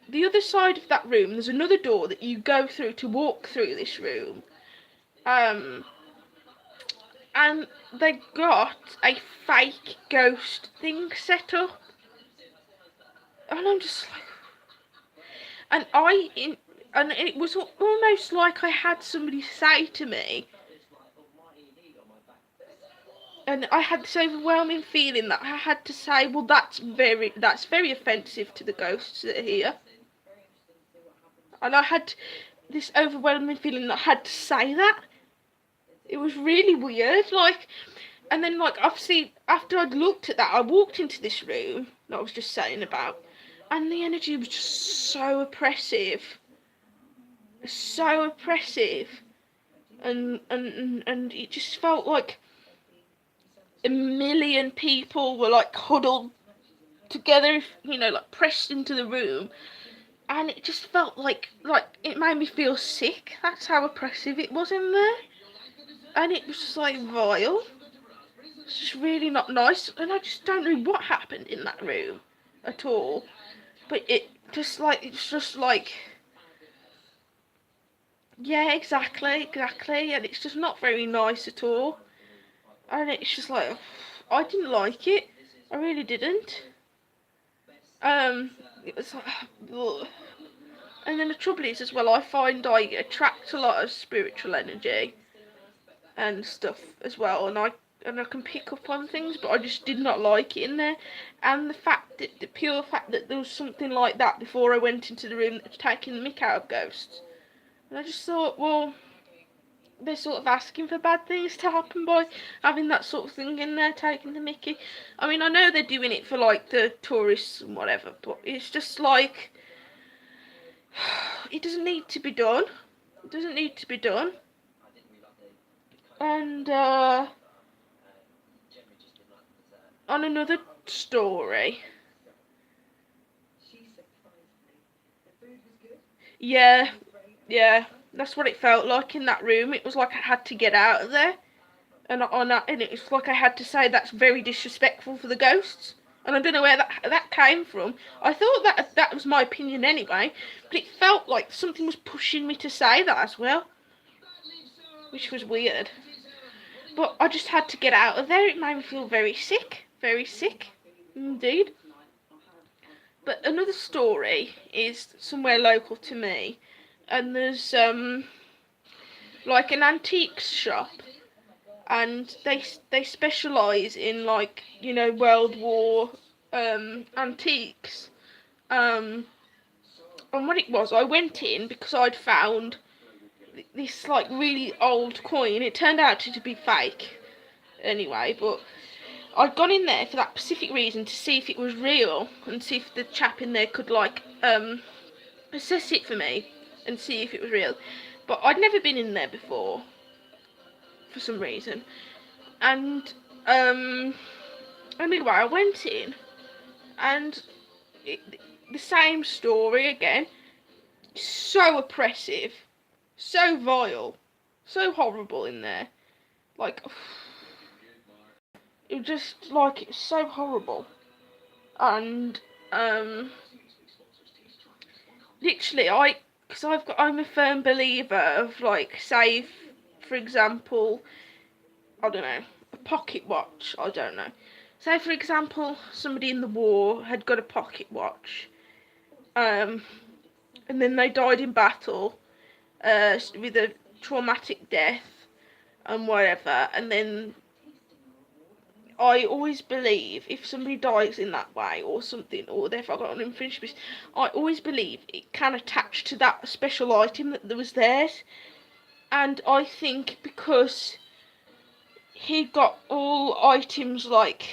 The other side of that room, there's another door that you go through to walk through this room. And they got a fake ghost thing set up. And I'm just like, and it was almost like I had somebody say to me, and I had this overwhelming feeling that I had to say, well, that's very offensive to the ghosts that are here. And I had this overwhelming feeling that I had to say that. It was really weird, like, and then, like, obviously, after I'd looked at that, I walked into this room that I was just saying about, and the energy was just so oppressive. so oppressive, and it just felt like a million people were like huddled together, like pressed into the room, and it just felt like it made me feel sick. That's how oppressive it was in there, and it was just like vile. It's just really not nice, and I just don't know what happened in that room at all. But it's just like, yeah, exactly, and it's just not very nice at all. And it's just like, I didn't like it. I really didn't. It was like, ugh. And then the trouble is as well, I find I attract a lot of spiritual energy and stuff as well, and I can pick up on things, but I just did not like it in there. And the pure fact that there was something like that before I went into the room that was taking the mick out of ghosts, and I just thought, well, they're sort of asking for bad things to happen by having that sort of thing in there, taking the mickey. I mean, I know they're doing it for like the tourists and whatever, but it's just like, it doesn't need to be done. It doesn't need to be done. And on another story, yeah, yeah, that's what it felt like in that room. It was like I had to get out of there, and it was like I had to say that's very disrespectful for the ghosts. And I don't know where that came from. I thought that was my opinion anyway, but it felt like something was pushing me to say that as well, which was weird. But I just had to get out of there. It made me feel very sick indeed. But another story is somewhere local to me, and there's like an antiques shop, and they specialise in, like, World War antiques. And what it was, I went in because I'd found this like really old coin. It turned out to be fake anyway, but I'd gone in there for that specific reason, to see if it was real and see if the chap in there could like assess it for me and see if it was real. But I'd never been in there before for some reason, and anyway, I went in, and it, the same story again. So oppressive, so vile, so horrible in there. Like, it was just like, it's so horrible. And literally, because I'm a firm believer of, like, say, for example, I don't know, a pocket watch. I don't know. Say, for example, somebody in the war had got a pocket watch, and then they died in battle, with a traumatic death and whatever, and then I always believe if somebody dies in that way or something, or they've got an unfinished business, I always believe it can attach to that special item that was theirs. And I think because he got all items like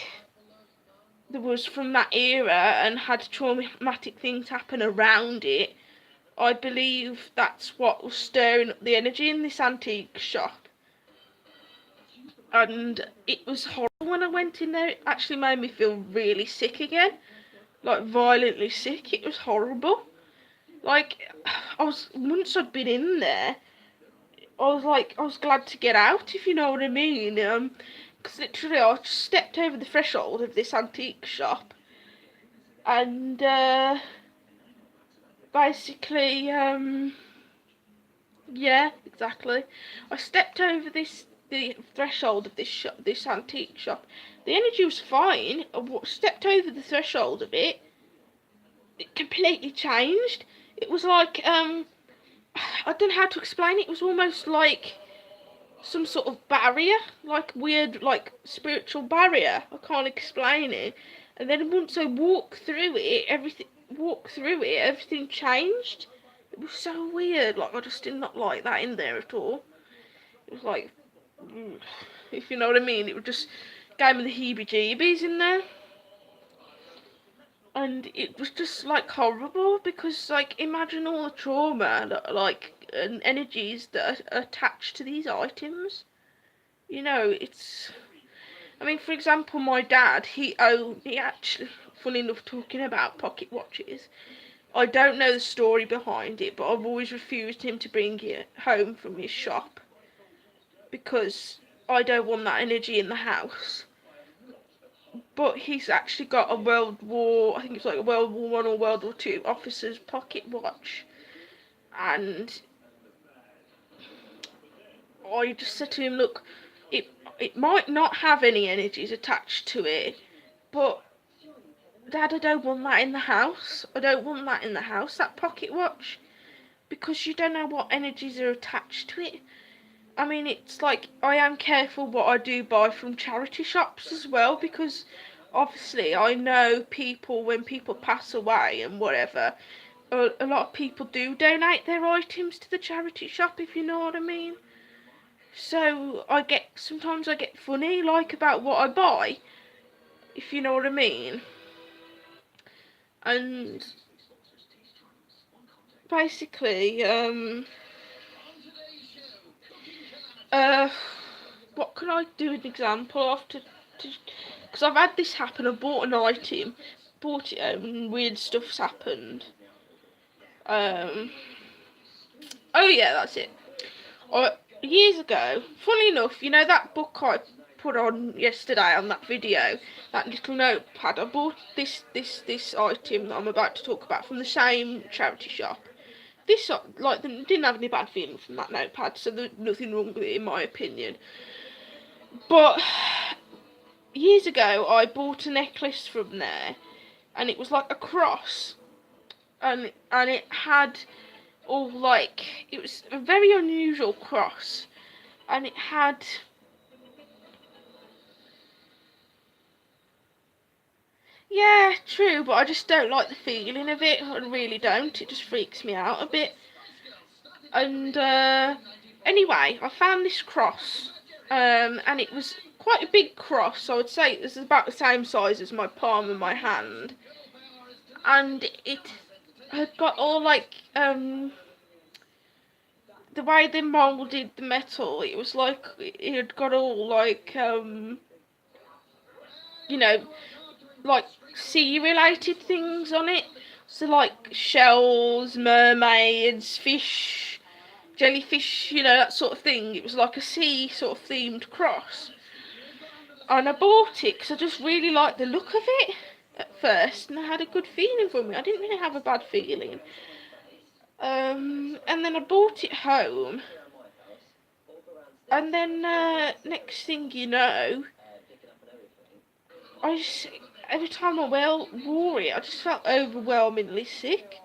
there was from that era and had traumatic things happen around it, I believe that's what was stirring up the energy in this antique shop. And it was horrible when I went in there. It actually made me feel really sick again, like violently sick. It was horrible. Like, once I'd been in there, I was glad to get out, if you know what I mean. Because literally I just stepped over the threshold of this antique shop, and basically, yeah, exactly. I stepped over the threshold of this antique shop. The energy was fine. Stepped over the threshold of it. It completely changed. It was like, I don't know how to explain it. It was almost like some sort of barrier, like weird, like spiritual barrier. I can't explain it. And then once I walked through it, everything changed. It was so weird. Like, I just did not like that in there at all. It was like, if you know what I mean, it would just gave me the heebie-jeebies in there. And it was just like horrible, because like imagine all the trauma that like and energies that are attached to these items. You know, it's... I mean, for example, my dad, he actually, funny enough, talking about pocket watches, I don't know the story behind it, but I've always refused him to bring it home from his shop because I don't want that energy in the house. But he's actually got a World War, I think it's like a World War One or World War Two officer's pocket watch, and I just said to him, look, it might not have any energies attached to it, but Dad, I don't want that in the house. I don't want that in the house, that pocket watch, because you don't know what energies are attached to it. I mean, it's like, I am careful what I do buy from charity shops as well, because obviously I know people, when people pass away and whatever, a lot of people do donate their items to the charity shop, if you know what I mean. So sometimes I get funny, like, about what I buy, if you know what I mean. And basically, what can I do an example of because I've had this happen. I bought an item, bought it and weird stuff's happened. Oh yeah, that's it. Years ago, funny enough, you know that book I put on yesterday on that video, that little notepad, I bought this item that I'm about to talk about from the same charity shop. This, like, didn't have any bad feelings from that notepad, so there's nothing wrong with it in my opinion. But years ago, I bought a necklace from there, and it was like a cross, and it had all, like, it was a very unusual cross, and it had... Yeah, true, but I just don't like the feeling of it. I really don't. It just freaks me out a bit. And anyway, I found this cross, and it was quite a big cross. I would say it was about the same size as my palm and my hand, and it had got all, like, the way they moulded the metal. It was like it had got all, like, you know, like sea-related things on it. So, like, shells, mermaids, fish, jellyfish, you know, that sort of thing. It was like a sea sort of themed cross. And I bought it because I just really liked the look of it at first, and I had a good feeling from it. I didn't really have a bad feeling. And then I bought it home, and then next thing you know, every time I wore it, I just felt overwhelmingly sick.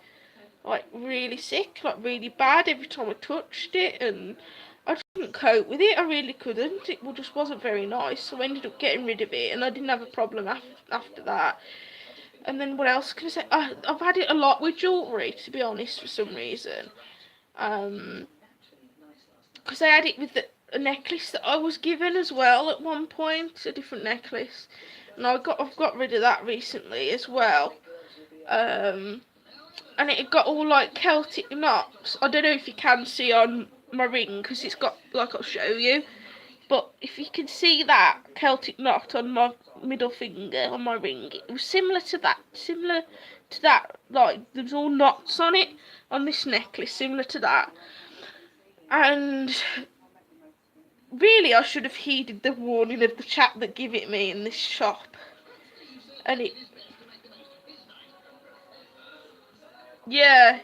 Like, really sick, like really bad every time I touched it, and I just couldn't cope with it. I really couldn't. It just wasn't very nice, so I ended up getting rid of it, and I didn't have a problem after that. And then what else can I say? I've had it a lot with jewellery, to be honest, for some reason. Because I had it with a necklace that I was given as well at one point, a different necklace, and I've got rid of that recently as well. And it got all, like, Celtic knots. I don't know if you can see on my ring, because it's got, like, I'll show you. But if you can see that Celtic knot on my middle finger, on my ring, it was similar to that. Like, there was all knots on it, on this necklace, similar to that. And really, I should have heeded the warning of the chap that gave it me in this shop. And it... Yeah.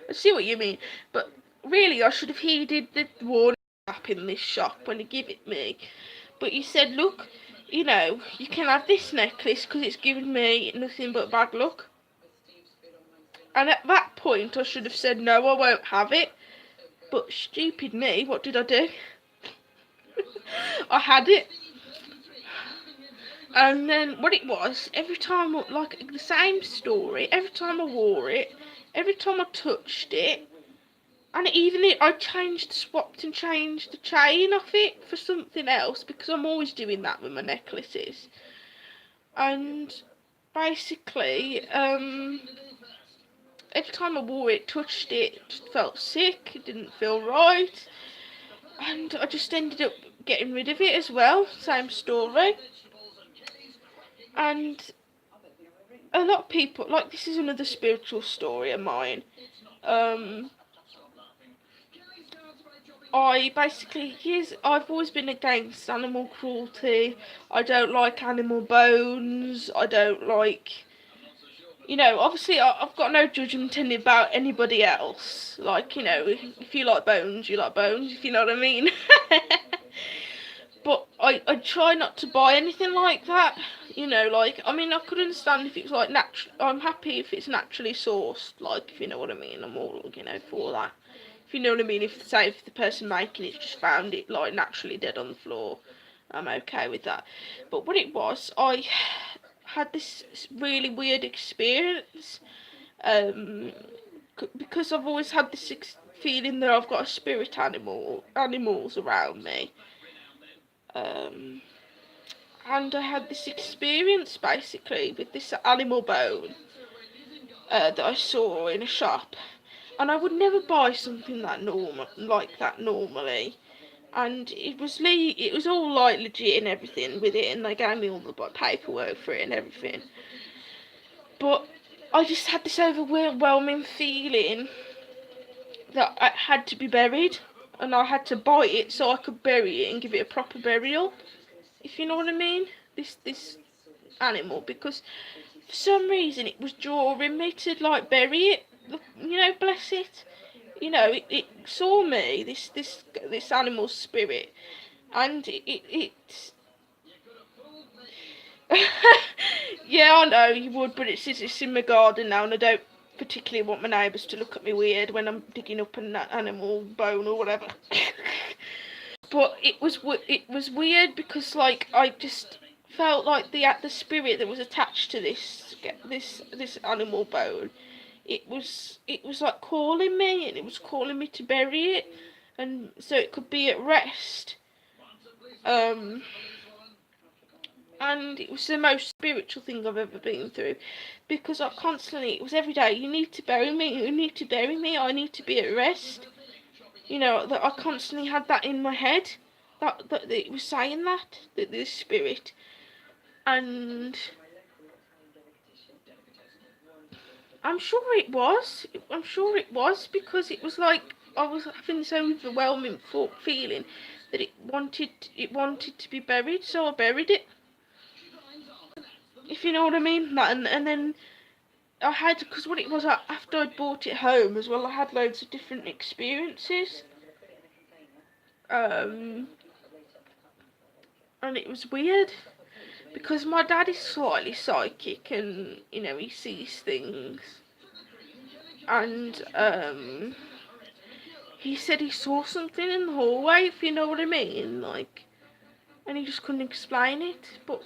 I see what you mean. But really, I should have heeded the warning chap in this shop when he gave it me. But he said, look, you know, you can have this necklace because it's given me nothing but bad luck. And at that point, I should have said, no, I won't have it. But stupid me, what did I do? I had it. And then what it was, every time, like, the same story, every time I wore it, every time I touched it, and I swapped and changed the chain off it for something else, because I'm always doing that with my necklaces. And basically, every time I wore it, touched it, just felt sick. It didn't feel right, and I just ended up getting rid of it as well. Same story. And a lot of people, like, this is another spiritual story of mine. I've always been against animal cruelty. I don't like animal bones. I don't like, obviously I've got no judgment about anybody else. Like, if you like bones, you like bones, if you know what I mean. But I try not to buy anything like that. I could understand if it was like natural. I'm happy if it's naturally sourced, like, if you know what I mean. I'm all, for that. If you know what I mean, if the person making it just found it like naturally dead on the floor, I'm okay with that. But what it was, I had this really weird experience, because I've always had this feeling that I've got a spirit animals around me. And I had this experience basically with this animal bone that I saw in a shop, and I would never buy something like that normally. And it was all like legit and everything with it, and they gave me all the paperwork for it and everything. But I just had this overwhelming feeling that it had to be buried, and I had to buy it so I could bury it and give it a proper burial, if you know what I mean. This animal, because for some reason it was drawing me to like bury it. Bless it. It saw me, this animal spirit, and it yeah, I know you would, but it's in my garden now, and I don't particularly want my neighbours to look at me weird when I'm digging up an animal bone or whatever. But it was weird because, like, I just felt like the spirit that was attached to this animal bone, it was like calling me, and it was calling me to bury it, and so it could be at rest. And it was the most spiritual thing I've ever been through, because it was every day, you need to bury me, I need to be at rest. That I constantly had that in my head, that it was saying that this spirit. And I'm sure it was, because it was like I was having this overwhelming feeling that it wanted to be buried, so I buried it, if you know what I mean. And then I had, because what it was, after I'd brought it home as well, I had loads of different experiences. And it was weird, because my dad is slightly psychic, and he sees things. And he said he saw something in the hallway, if you know what I mean, like, and he just couldn't explain it. But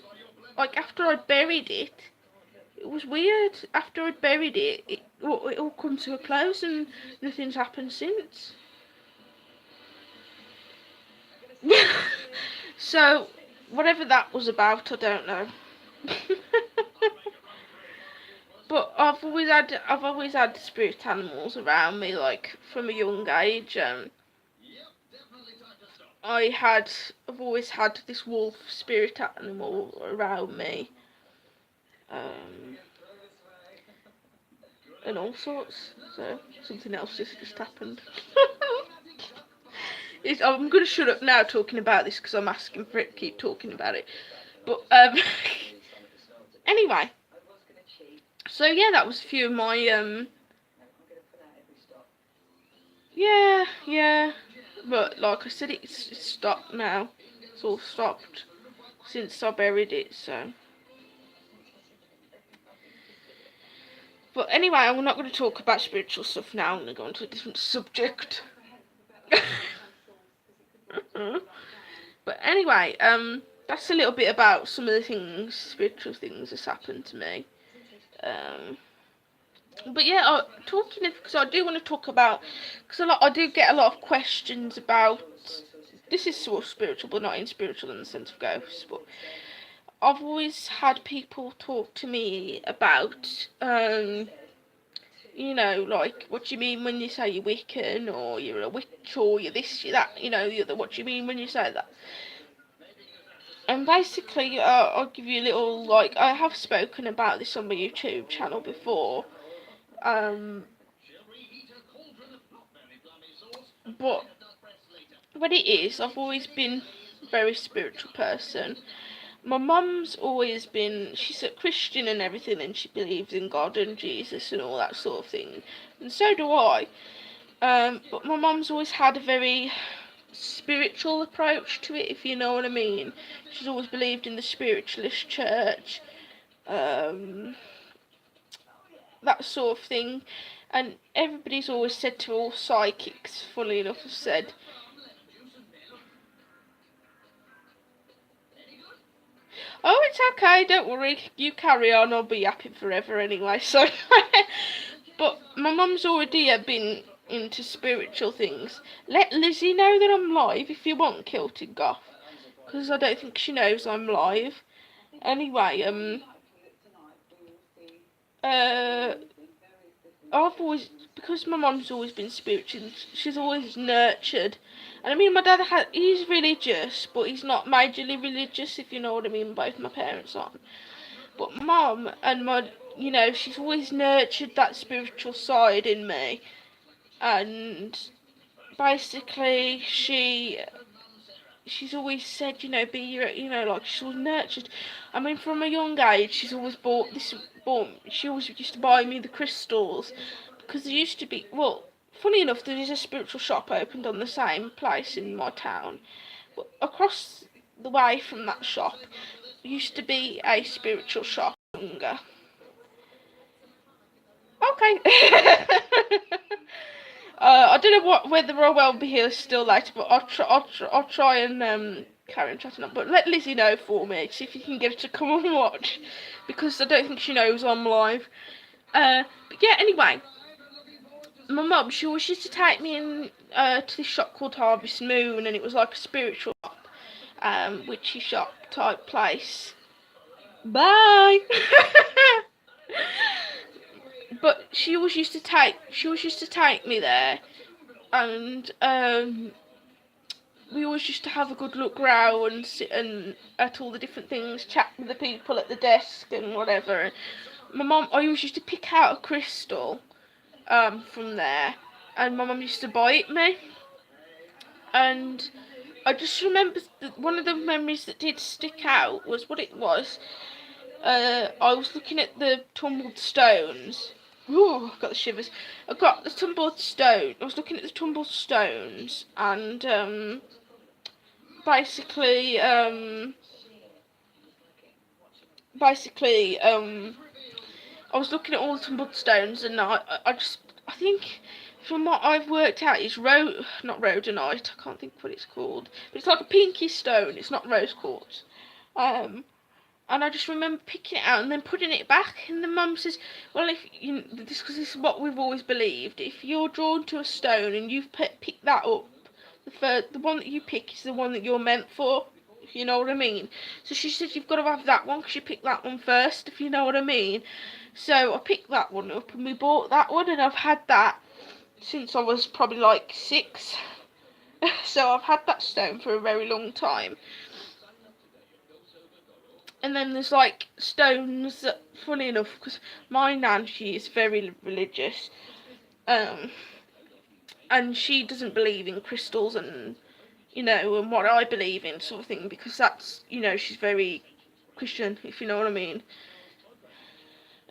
like, after I'd buried it, it was weird. After I'd buried it, it all come to a close, and nothing's happened since. So, whatever that was about, I don't know. But I've always had spirit animals around me, like, from a young age. I've always had this wolf spirit animal around me. And all sorts. So, something else just happened. I'm going to shut up now talking about this, because I'm asking for it to keep talking about it. But, anyway. So, yeah, that was a few of my, yeah. But, like I said, it's stopped now. It's all stopped since I buried it, so. But anyway, I'm not going to talk about spiritual stuff now. I'm going to go on to a different subject. But anyway, that's a little bit about some of the spiritual things that's happened to me. But yeah, because I do want to talk about, because I do get a lot of questions about, this is sort of spiritual, but not in spiritual in the sense of ghosts, but I've always had people talk to me about, you know, like, what do you mean when you say you're Wiccan, or you're a witch, or you're this, you're that, you know, what do you mean when you say that? And basically, I'll give you a little, like, I have spoken about this on my YouTube channel before, but what it is, I've always been a very spiritual person. My mum's always been, she's a Christian and everything, and she believes in God and Jesus and all that sort of thing, and so do I. But my mum's always had a very spiritual approach to it, if you know what I mean. She's always believed in the spiritualist church, that sort of thing. And everybody's always said to all psychics, funnily enough, have said, oh, it's okay, don't worry, you carry on, I'll be happy forever anyway. So, but my mum's already been into spiritual things. Let Lizzie know that I'm live if you want, Kilted Goth, because I don't think she knows I'm live. Anyway, I've always, because my mum's always been spiritual, she's always nurtured. And I mean, my dad, he's religious, but he's not majorly religious, if you know what I mean. Both my parents aren't. But mum and my, you know, she's always nurtured that spiritual side in me. And basically, she's always said, you know, be your, you know, like, she's always nurtured. I mean, from a young age, she's always she always used to buy me the crystals, because there used to be, well, funny enough, there is a spiritual shop opened on the same place in my town. But across the way from that shop used to be a spiritual shop. Okay. I don't know whether I will be here still later, but I'll try and carry on chatting up. But let Lizzie know for me, see if you can get her to come and watch, because I don't think she knows I'm live. But yeah, anyway, my mum, she always used to take me in to this shop called Harvest Moon, and it was like a spiritual shop, witchy shop type place. Bye. But she always used to take me there, and we always used to have a good look round and sit and at all the different things, chat with the people at the desk and whatever. My mum, I always used to pick out a crystal from there, and my mum used to buy it me. And I just remember one of the memories that did stick out was what it was. I was looking at the tumbled stones. Ooh, I've got the shivers. I got the tumbled stone. I was looking at the tumbled stones, and basically, I was looking at all the tumbled stones, and I think from what I've worked out, it's not rhodonite. I can't think what it's called, but it's like a pinky stone. It's not rose quartz. And I just remember picking it out and then putting it back. And the mum says, well, if you, this is what we've always believed. If you're drawn to a stone and you've picked that up, the one that you pick is the one that you're meant for. If you know what I mean. So she said you've got to have that one because you picked that one first. If you know what I mean. So I picked that one up and we bought that one, and I've had that since I was probably like 6. So I've had that stone for a very long time. And then there's like stones that, funny enough, because my nan, she is very religious, and she doesn't believe in crystals and, you know, and what I believe in sort of thing, because that's, you know, she's very Christian, if you know what I mean.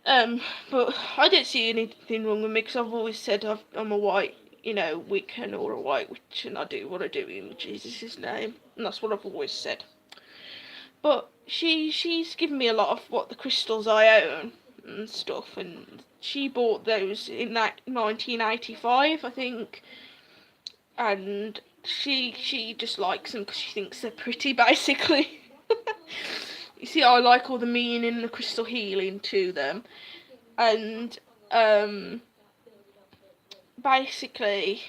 But I don't see anything wrong with me, because I've always said I'm a white, you know, Wiccan or a white witch, and I do what I do in Jesus' name, and that's what I've always said. But she's given me a lot of what the crystals I own and stuff, and she bought those in 1985, I think, and she just likes them because she thinks they're pretty, basically. You see, I like all the meaning and the crystal healing to them, and basically,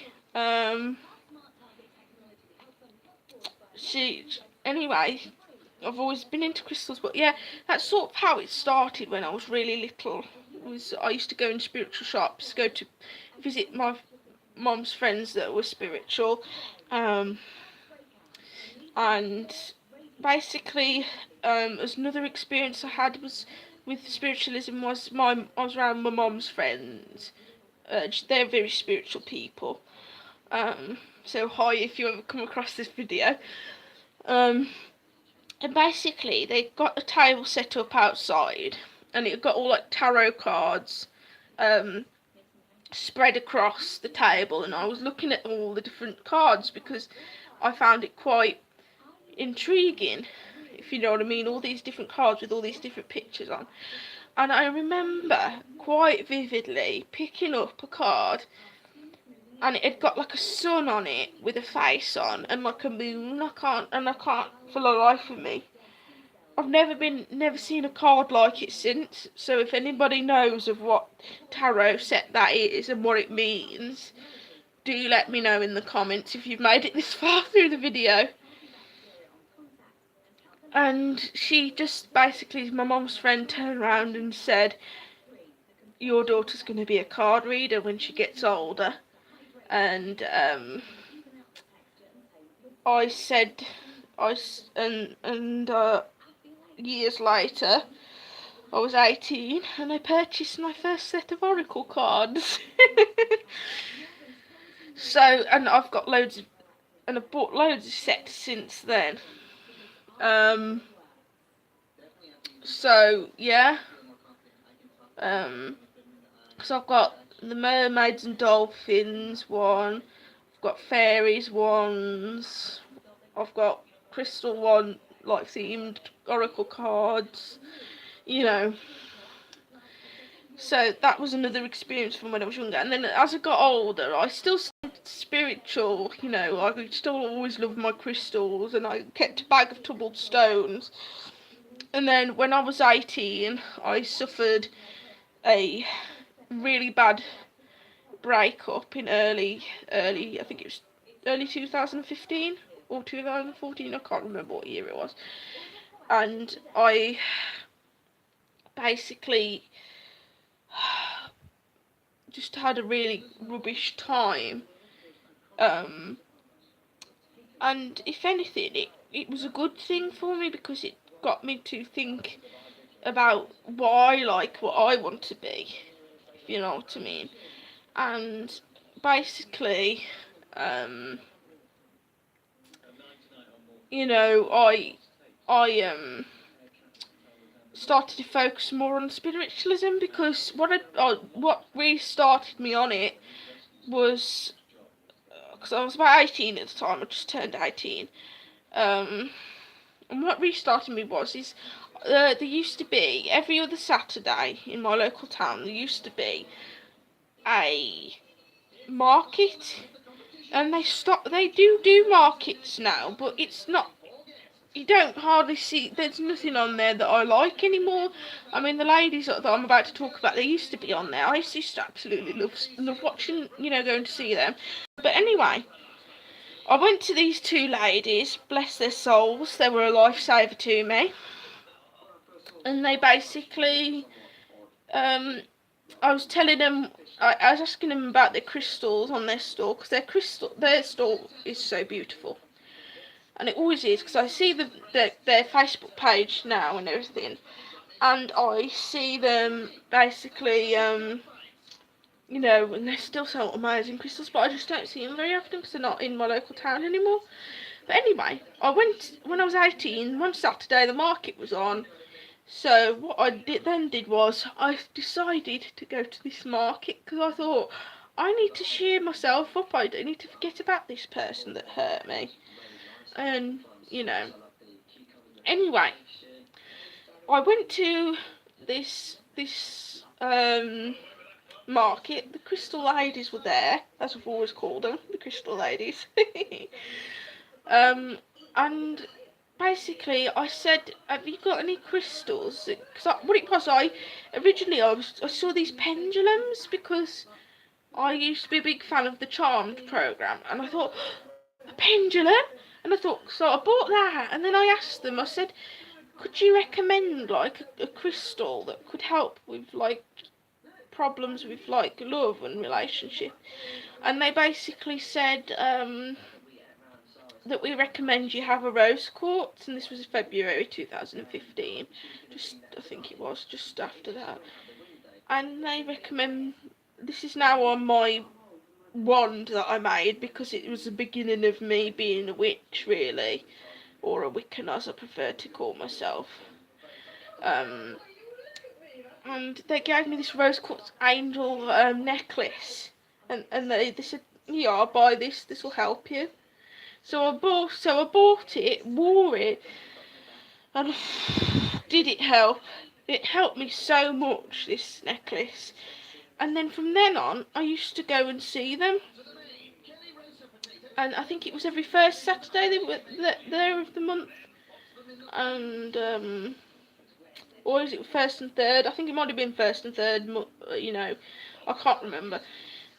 anyway, I've always been into crystals, but yeah, that's sort of how it started when I was really little. was I used to go in spiritual shops, go to visit my mom's friends that were spiritual, and basically, as another experience I had was with spiritualism was I was around my mom's friends. They're very spiritual people. So hi if you ever come across this video. And basically they got a table set up outside, and it got all like tarot cards spread across the table, and I was looking at all the different cards because I found it quite intriguing, if you know what I mean, all these different cards with all these different pictures on. And I remember quite vividly picking up a card, and it had got like a sun on it with a face on, and like a moon. I can't for the life of me, I've never seen a card like it since. So if anybody knows of what tarot set that is and what it means, do let me know in the comments if you've made it this far through the video. And she just basically, my mom's friend, turned around and said, your daughter's going to be a card reader when she gets older. And I said, years later, I was 18 and I purchased my first set of oracle cards. So, and I've got loads of, and I've bought loads of sets since then. So yeah, so I've got the mermaids and dolphins one, I've got fairies ones, I've got crystal one, like themed oracle cards, you know. So that was another experience from when I was younger. And then as I got older, I still stayed spiritual, you know. I still always loved my crystals, and I kept a bag of tumbled stones. And then when I was 18, I suffered a really bad breakup in early, I think it was early 2015 or 2014, I can't remember what year it was. And I basically just had a really rubbish time. And if anything, it was a good thing for me, because it got me to think about what I like, what I want to be, if you know what I mean. And basically, you know, I started to focus more on spiritualism, because what really started me on it was, because I was about 18 at the time, I just turned 18, and what really started me is there used to be, every other Saturday in my local town, there used to be a market, and they do markets now, but it's not, you don't hardly see, there's nothing on there that I like anymore. I mean, the ladies that I'm about to talk about, they used to be on there. I used to absolutely love watching, you know, going to see them. But anyway, I went to these two ladies, bless their souls, they were a lifesaver to me. And they basically, I was telling them, I was asking them about their crystals on their store, because their store is so beautiful. And it always is, because I see their Facebook page now and everything, and I see them basically, you know, and they still sell amazing crystals, but I just don't see them very often because they're not in my local town anymore. But anyway, I went when I was 18. One Saturday the market was on, so what I did was I decided to go to this market, because I thought, I need to cheer myself up. I don't need to forget about this person that hurt me. And, you know, anyway, I went to this market. The crystal ladies were there, as I've always called them, the crystal ladies. And basically I said, have you got any crystals? Because what it was, originally I saw these pendulums, because I used to be a big fan of the Charmed programme, and I thought, a pendulum? And I thought, so I bought that, and then I asked them, I said, could you recommend like a crystal that could help with like problems with like love and relationship, and they basically said that we recommend you have a rose quartz, and this was February 2015, I think it was just after that, and they recommend, this is now on my wand that I made, because it was the beginning of me being a witch, really, or a Wiccan as I prefer to call myself. And they gave me this rose quartz angel necklace, and they said, yeah, I'll buy this will help you. So I bought it, wore it, and did it help? It helped me so much, this necklace. And then from then on, I used to go and see them. And I think it was every first Saturday they were there of the month. And, or is it first and third? I think it might have been first and third, you know. I can't remember.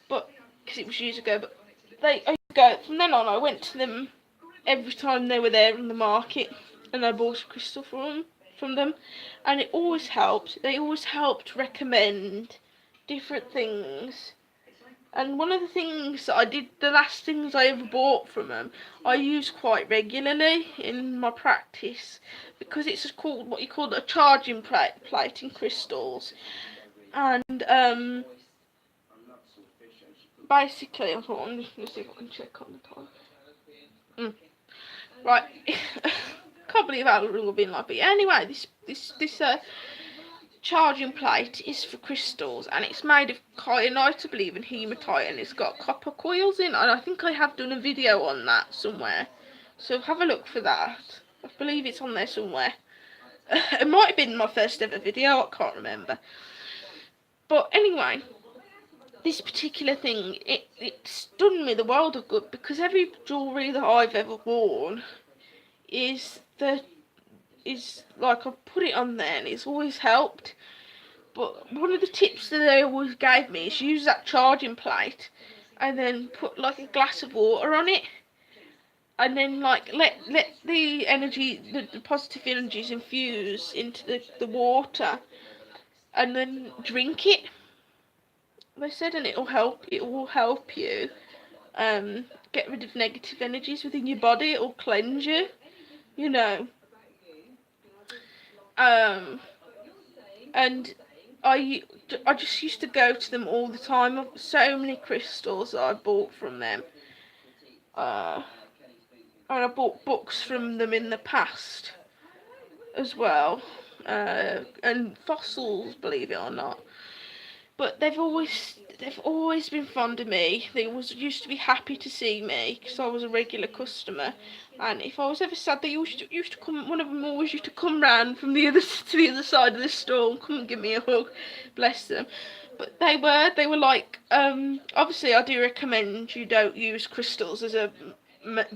But, because it was years ago. But I go, from then on, I went to them every time they were there in the market. And I bought a crystal from them. And it always helped. They always helped recommend different things. And one of the things that I did, the last things I ever bought from them, I use quite regularly in my practice, because it's called what you call a charging plate in crystals. And basically, I thought, I'm just going to see if I can check on the time. Right, can't believe how long I've been like. But anyway, this charging plate is for crystals, and it's made of kyanite, I believe, and hematite, and it's got copper coils in, and I think I have done a video on that somewhere, so have a look for that. I believe it's on there somewhere. It might have been my first ever video, I can't remember. But anyway, this particular thing, it's done me the world of good, because every jewellery that I've ever worn is like, I put it on there and it's always helped. But one of the tips that they always gave me is use that charging plate and then put like a glass of water on it, and then like let the energy, the positive energies infuse into the water, and then drink it, they said, and it will help you get rid of negative energies within your body. It will cleanse you, you know. And I just used to go to them all the time. I've got so many crystals that I bought from them. And I bought books from them in the past as well. And fossils, believe it or not. But they've always been fond of me. They used to be happy to see me, because I was a regular customer. And if I was ever sad, they used to come. One of them always used to come round from the other to the other side of the store and come and give me a hug. Bless them. But they were like, obviously I do recommend you don't use crystals as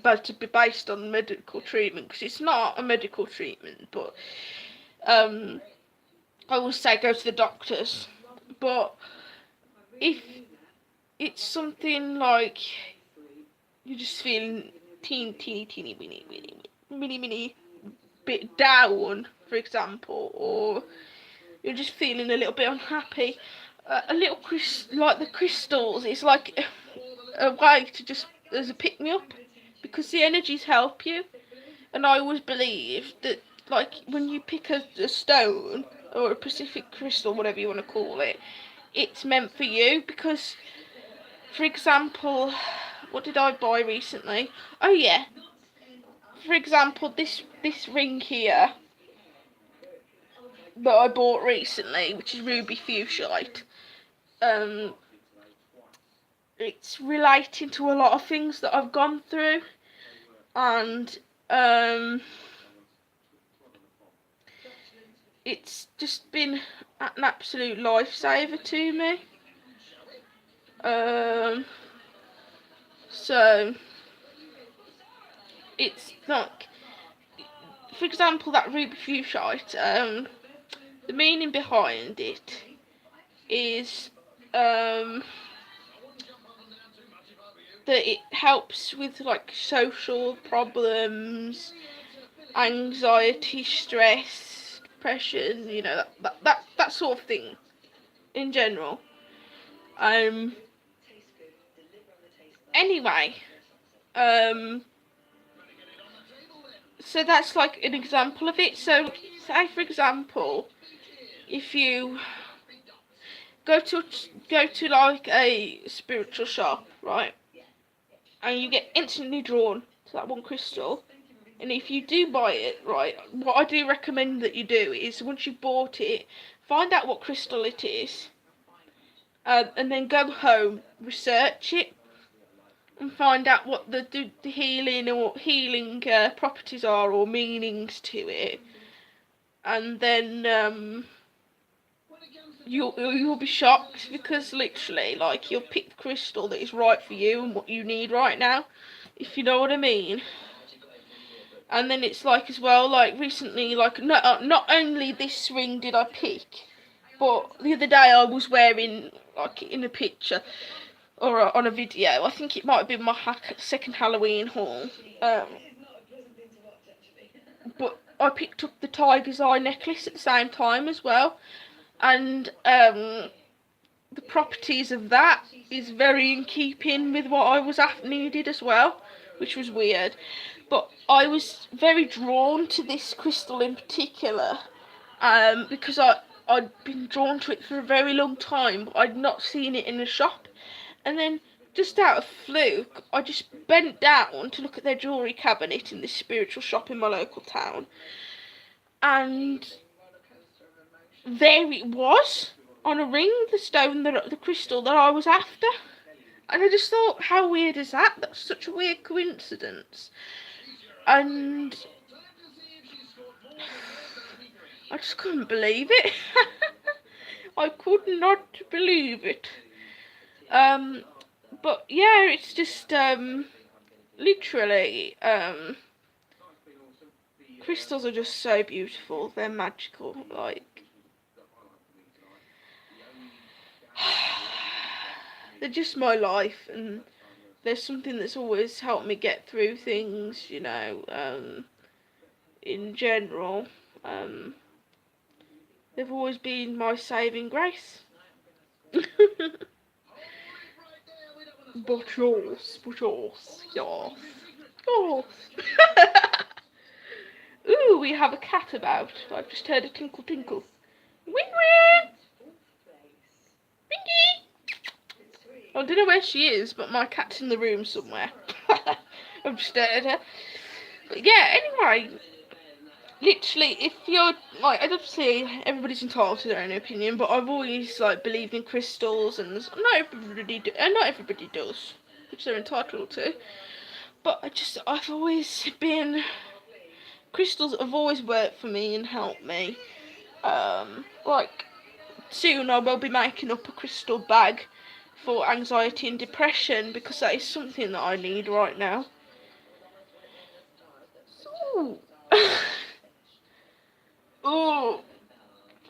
but to be based on medical treatment, because it's not a medical treatment. But I will say go to the doctors. But if it's something like you're just feeling teeny mini bit down, for example, or you're just feeling a little bit unhappy, a little like the crystals, it's like a way to just, as a pick me up, because the energies help you. And I always believe that, like, when you pick a stone or a Pacific crystal, whatever you want to call it, it's meant for you. Because, for example, what did I buy recently? Oh yeah, for example, this ring here that I bought recently, which is ruby fuchsite. It's relating to a lot of things that I've gone through, and it's just been an absolute lifesaver to me. So it's like, for example, that ruby fuchsite, the meaning behind it is that it helps with like social problems, anxiety, stress, depression, you know, that sort of thing in general. Anyway, so that's like an example of it. So say for example, if you go to like a spiritual shop, right, and you get instantly drawn to that one crystal, and if you do buy it, right, what I do recommend that you do is once you've bought it, find out what crystal it is, and then go home, research it, and find out what the healing properties are or meanings to it, and then you'll be shocked, because literally, like, you'll pick the crystal that is right for you and what you need right now, if you know what I mean. And then it's like, as well, like recently, like not only this ring did I pick, but the other day I was wearing, like in a picture or on a video, I think it might have been my second Halloween haul, but I picked up the tiger's eye necklace at the same time as well, and the properties of that is very in keeping with what I was needed as well, which was weird. But I was very drawn to this crystal in particular, because I'd been drawn to it for a very long time, but I'd not seen it in a shop. And then, just out of fluke, I just bent down to look at their jewellery cabinet in this spiritual shop in my local town, and there it was, on a ring, the crystal that I was after. And I just thought, how weird is that? That's such a weird coincidence. And I just couldn't believe it. I could not believe it. But yeah, it's just literally crystals are just so beautiful. They're magical. Like, they're just my life, and there's something that's always helped me get through things, you know, in general. They've always been my saving grace. But yours, yes. Ooh, we have a cat about. I've just heard a tinkle tinkle. Wing wing! Wingy! I don't know where she is, but my cat's in the room somewhere. I've just heard her. But yeah, anyway, literally, if you're, like, obviously everybody's entitled to their own opinion, but I've always, like, believed in crystals, and not everybody does, which they're entitled to. But I've always been, crystals have always worked for me and helped me. Like, soon I will be making up a crystal bag for anxiety and depression, because that is something that I need right now. Ooh. Ooh.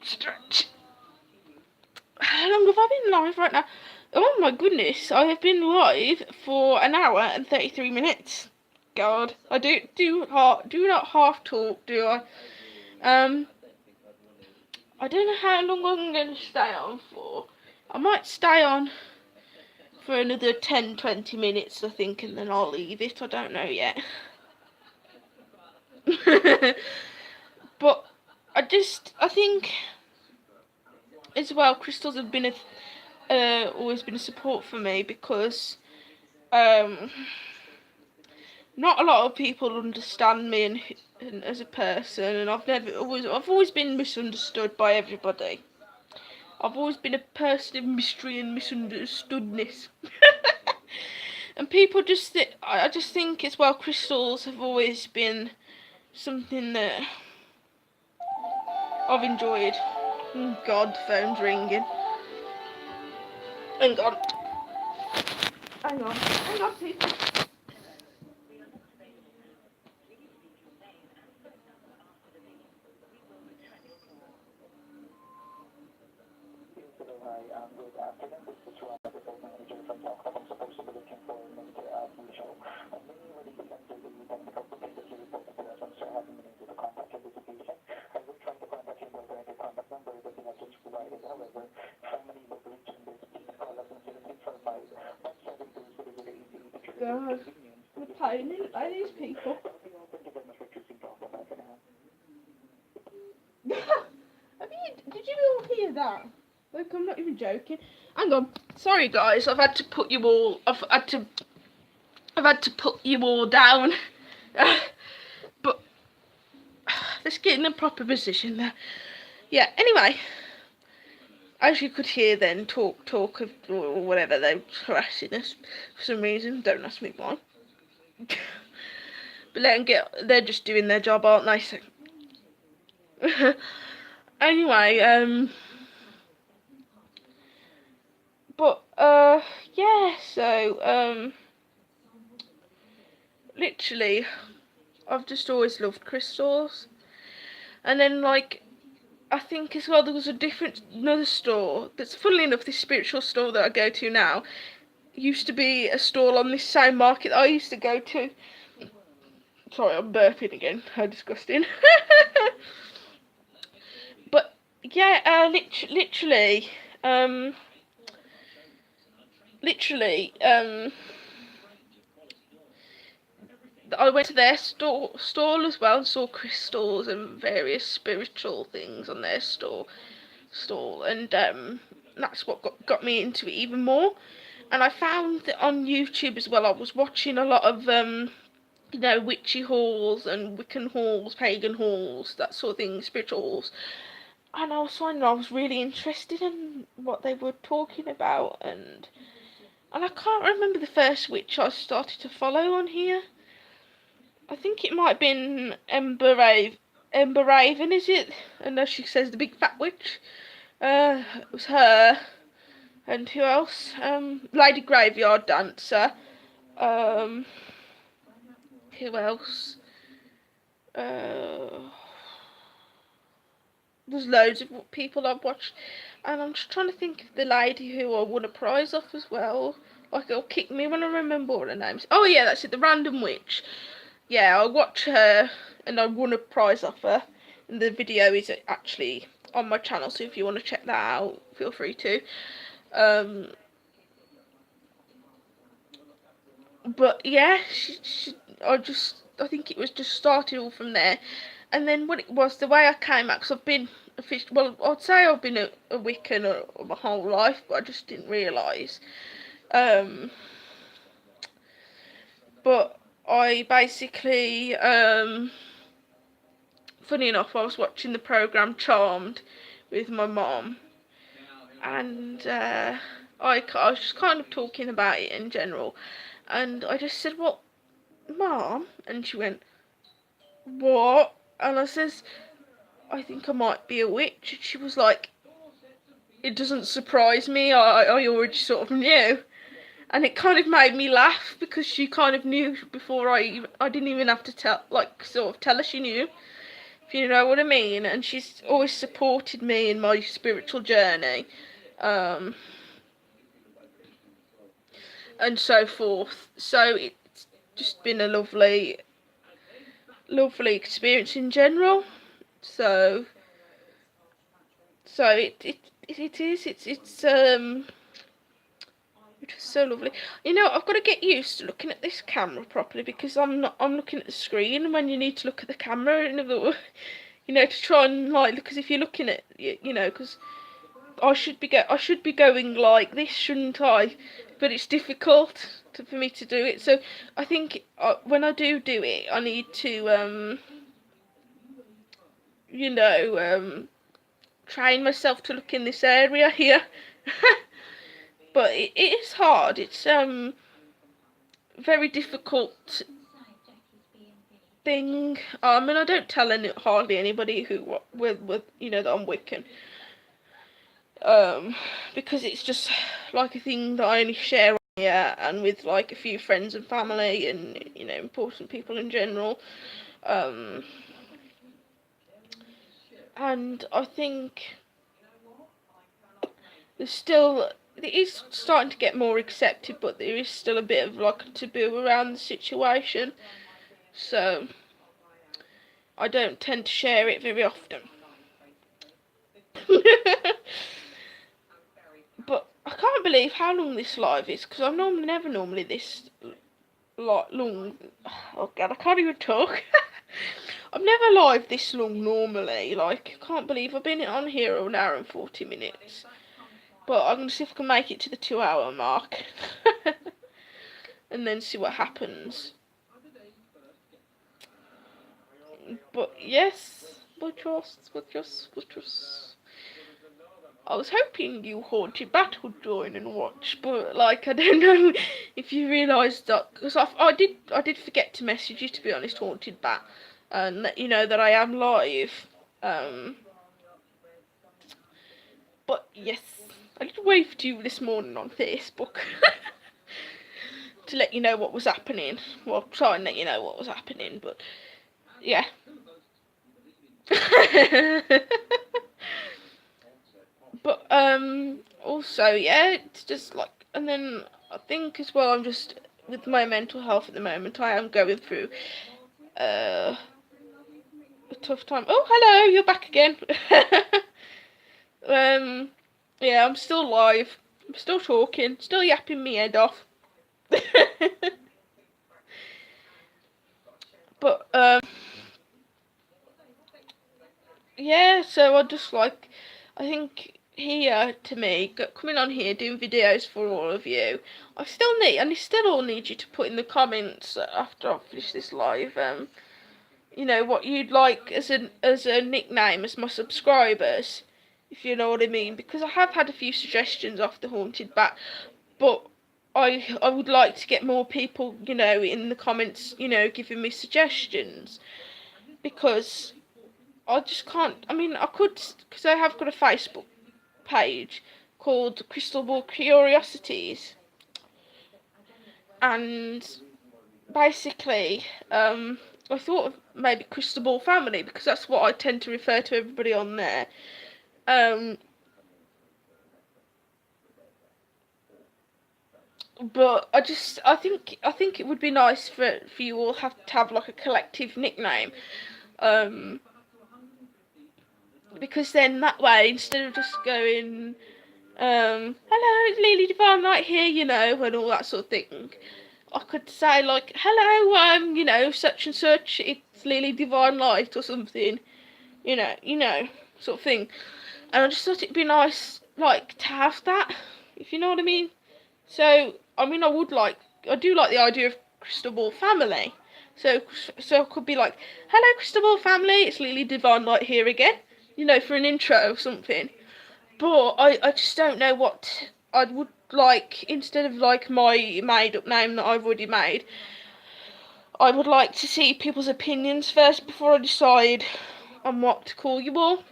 Stretch. How long have I been live right now? Oh my goodness, I have been live for an hour and 33 minutes. God, I do not half talk, do I? I don't know how long I'm going to stay on for. I might stay on for another 10-20 minutes, I think, and then I'll leave it. I don't know yet. But I think as well, crystals have been always been a support for me, because not a lot of people understand me and as a person, and I've always been misunderstood by everybody. I've always been a person of mystery and misunderstoodness. And people I just think as well, crystals have always been something that I've enjoyed. Oh God, the phone's ringing. Hang on, please. God. I'm playing it by these people. Did you all hear that? Like, I'm not even joking. Hang on. Sorry guys, I've had to put you all down. But let's get in a proper position there. Yeah, anyway. As you could hear then, talk of or whatever, they're harassing us for some reason. Don't ask me why. But let them they're just doing their job, aren't they? So anyway, but yeah, so literally I've just always loved crystals. And then like I think as well there was another store that's, funnily enough, this spiritual store that I go to now used to be a stall on this same market that I used to go to. Sorry, I'm burping again. How disgusting. But yeah, literally, I went to their stall as well and saw crystals and various spiritual things on their stall, and that's what got me into it even more. And I found that on YouTube as well, I was watching a lot of you know, witchy halls and Wiccan halls, pagan halls, that sort of thing, spiritual halls. And I was finding I was really interested in what they were talking about, and I can't remember the first witch I started to follow on here. I think it might have been Ember Raven, is it? And as she says, the big fat witch. It was her. And who else? Lady Graveyard Dancer. Who else? There's loads of people I've watched, and I'm just trying to think of the lady who I won a prize off as well. Like, it'll kick me when I remember what her name is. Oh yeah, that's it, the Random Witch. Yeah, I watched her and I won a prize off her. And the video is actually on my channel, so if you want to check that out, feel free to. But yeah, I think it was just started all from there. And then what it was, the way I came out, because I've been well, I'd say I've been a Wiccan my whole life, but I just didn't realise. But I basically, funny enough, I was watching the programme Charmed with my mom, and I was just kind of talking about it in general, and I just said, "Well, Mom," and she went, "What?" And I says, "I think I might be a witch." And she was like, "It doesn't surprise me, I already sort of knew." And it kind of made me laugh, because she kind of knew before I didn't even have to tell her she knew, if you know what I mean. And she's always supported me in my spiritual journey, and so forth. So it's just been a lovely experience in general. So it's which was so lovely. You know, I've got to get used to looking at this camera properly, because I'm looking at the screen when you need to look at the camera, in other words, you know, to try and like, because if you're looking at, you know, because I should be going like this, shouldn't I? But it's difficult for me to do it. So I think when I do it, I need to you know, train myself to look in this area here. But it is hard. It's very difficult thing. I mean, I don't tell hardly anybody who with you know, that I'm Wiccan. Because it's just like a thing that I only share on here, and with like a few friends and family, and you know, important people in general. And I think it is starting to get more accepted, but there is still a bit of like a taboo around the situation. So I don't tend to share it very often. But I can't believe how long this live is, because I'm never normally this like long. Oh god, I can't even talk. I'm never live this long normally. Like, I can't believe I've been on here an hour and 40 minutes. But I'm gonna see if I can make it to the 2 hour mark. And then see what happens. But yes, but just. I was hoping you Haunted Bat would join and watch, but like I don't know if you realised that, because I did forget to message you, to be honest, Haunted Bat, and let you know that I am live. But yes, I did wave to you this morning on Facebook to let you know what was happening. Well, try and let you know what was happening, but yeah. But also, yeah, it's just like, and then I think as well, I'm just with my mental health at the moment. I am going through uh, a tough time. Oh, hello, you're back again. Yeah, I'm still live. I'm still talking, still yapping me head off. But yeah, so I think here to me, coming on here doing videos for all of you, I still all need you to put in the comments after I finish this live, you know, what you'd like as a nickname as my subscribers, if you know what I mean, because I have had a few suggestions off the Haunted Bat, but I would like to get more people, you know, in the comments, you know, giving me suggestions, because I just can't. I mean, I could, because I have got a Facebook page called Crystal Ball Curiosities, and basically, I thought of maybe Crystal Ball Family, because that's what I tend to refer to everybody on there. But I think it would be nice for you all have to have like a collective nickname. Um, because then that way, instead of just going, hello, it's Lily Divine Light here, you know, and all that sort of thing, I could say like, hello, you know, such and such, it's Lily Divine Light or something, you know, sort of thing. And I just thought it'd be nice, like, to have that, if you know what I mean. So, I mean, I do like the idea of Crystal Ball Family. So it could be like, hello, Crystal Ball Family, it's Lily Divine Light here again, you know, for an intro or something. But I just don't know what I would like, instead of like my made up name that I've already made. I would like to see people's opinions first before I decide on what to call you all.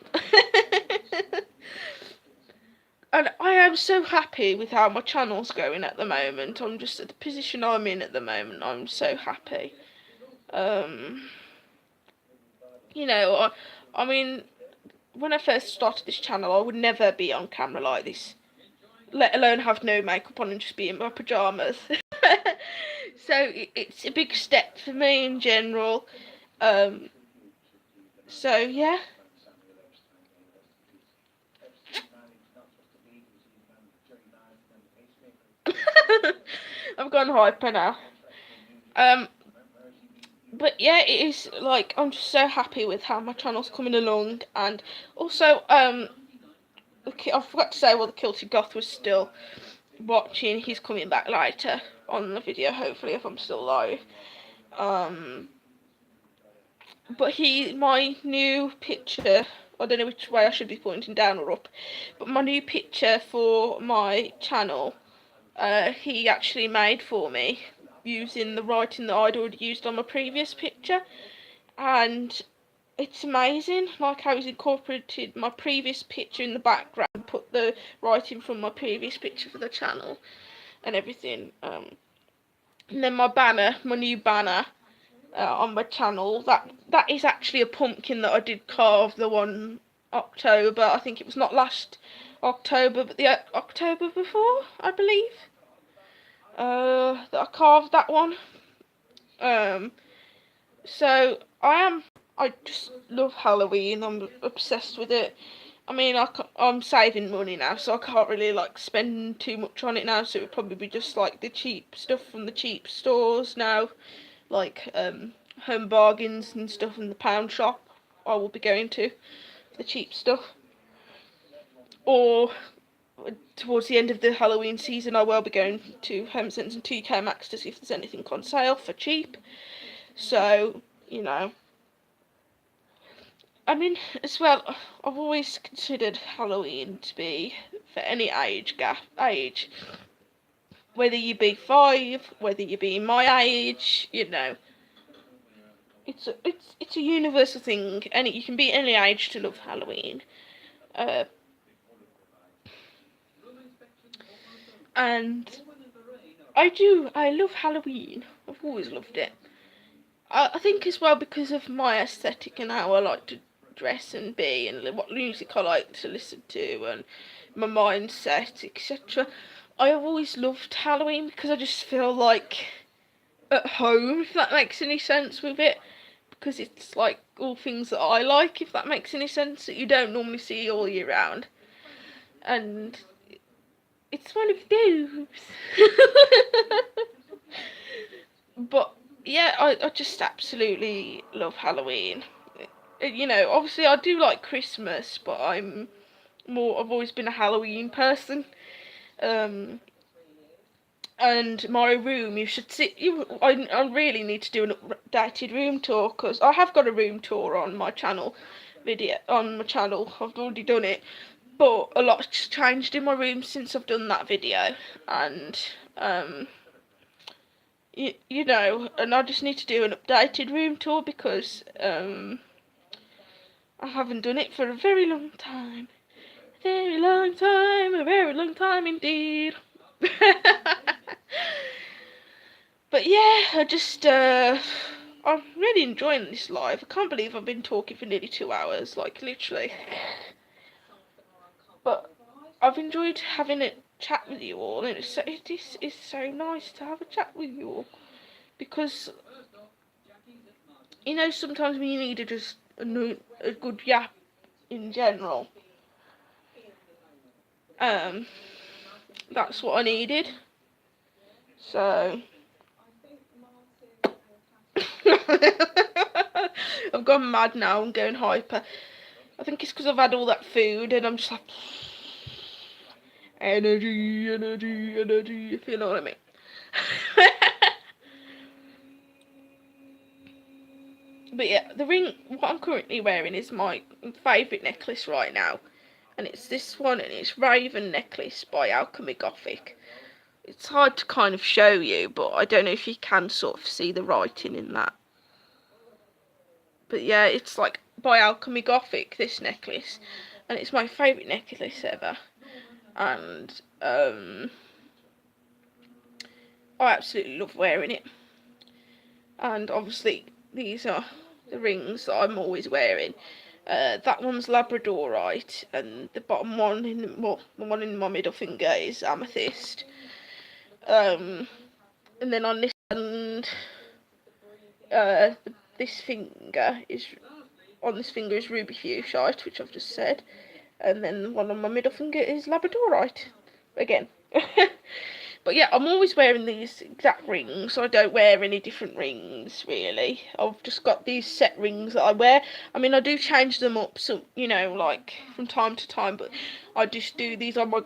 And I am so happy with how my channel's going at the moment. I'm just at the position I'm in at the moment. I'm so happy. You know, I mean, when I first started this channel, I would never be on camera like this, let alone have no makeup on and just be in my pyjamas. So it's a big step for me in general. So yeah. I've gone hyper now. But yeah, it is like, I'm just so happy with how my channel's coming along, and also I forgot to say, well, the Kilted Goth was still watching. He's coming back later on the video, hopefully, if I'm still live. But my new picture, I don't know which way I should be pointing, down or up, but my new picture for my channel, he actually made for me using the writing that I'd already used on my previous picture, and it's amazing, like how he's incorporated my previous picture in the background, put the writing from my previous picture for the channel and everything. And then my new banner on my channel, that is actually a pumpkin that I did carve the one October. I think it was not last October, but the October before, I believe. That I carved that one. So I just love Halloween. I'm obsessed with it. I mean, I'm saving money now, so I can't really like spend too much on it now. So it would probably be just like the cheap stuff from the cheap stores now, like Home Bargains and stuff in the pound shop. I will be going to the cheap stuff, or towards the end of the Halloween season, I will be going to Home Sense and TK Maxx to see if there's anything on sale for cheap. So, you know, I mean, as well, I've always considered Halloween to be for any age, whether you be 5, whether you be my age, you know, it's a universal thing. You can be any age to love Halloween. Uh, and I love Halloween. I've always loved it. I think as well because of my aesthetic and how I like to dress and be, and what music I like to listen to, and my mindset, etc. I have always loved Halloween because I just feel like at home, if that makes any sense with it. Because it's like all things that I like, if that makes any sense, that you don't normally see all year round. And it's one of those. But yeah, I just absolutely love Halloween. You know, obviously I do like Christmas, but I've always been a Halloween person. Um, and my room, you should see. I really need to do an updated room tour because I have got a room tour on my channel on my channel. I've already done it, but a lot's changed in my room since I've done that video, and you know, and I just need to do an updated room tour because I haven't done it for a very long time. Very long time, a very long time indeed. But yeah, I'm really enjoying this live. I can't believe I've been talking for nearly 2 hours, like literally. But I've enjoyed having a chat with you all, and it is so nice to have a chat with you all. Because, you know, sometimes when you need a good yap in general, that's what I needed. So I've gone mad now. I'm going hyper. I think it's because I've had all that food and I'm just like energy, energy, energy. If you know what I mean. But yeah, the ring. What I'm currently wearing is my favourite necklace right now, and it's this one, and it's Raven Necklace by Alchemy Gothic. It's hard to kind of show you, but I don't know if you can sort of see the writing in that. But yeah, it's like by Alchemy Gothic, this necklace, and it's my favourite necklace ever. And I absolutely love wearing it. And obviously, these are the rings that I'm always wearing. That one's Labradorite, and the bottom one, the one in my middle finger is amethyst. And then on this hand, this finger is ruby fuchsite, which I've just said, and then the one on my middle finger is Labradorite again. But yeah, I'm always wearing these exact rings. I don't wear any different rings, really. I've just got these set rings that I wear. I mean, I do change them up, so, you know, like, from time to time, but I just do, these are like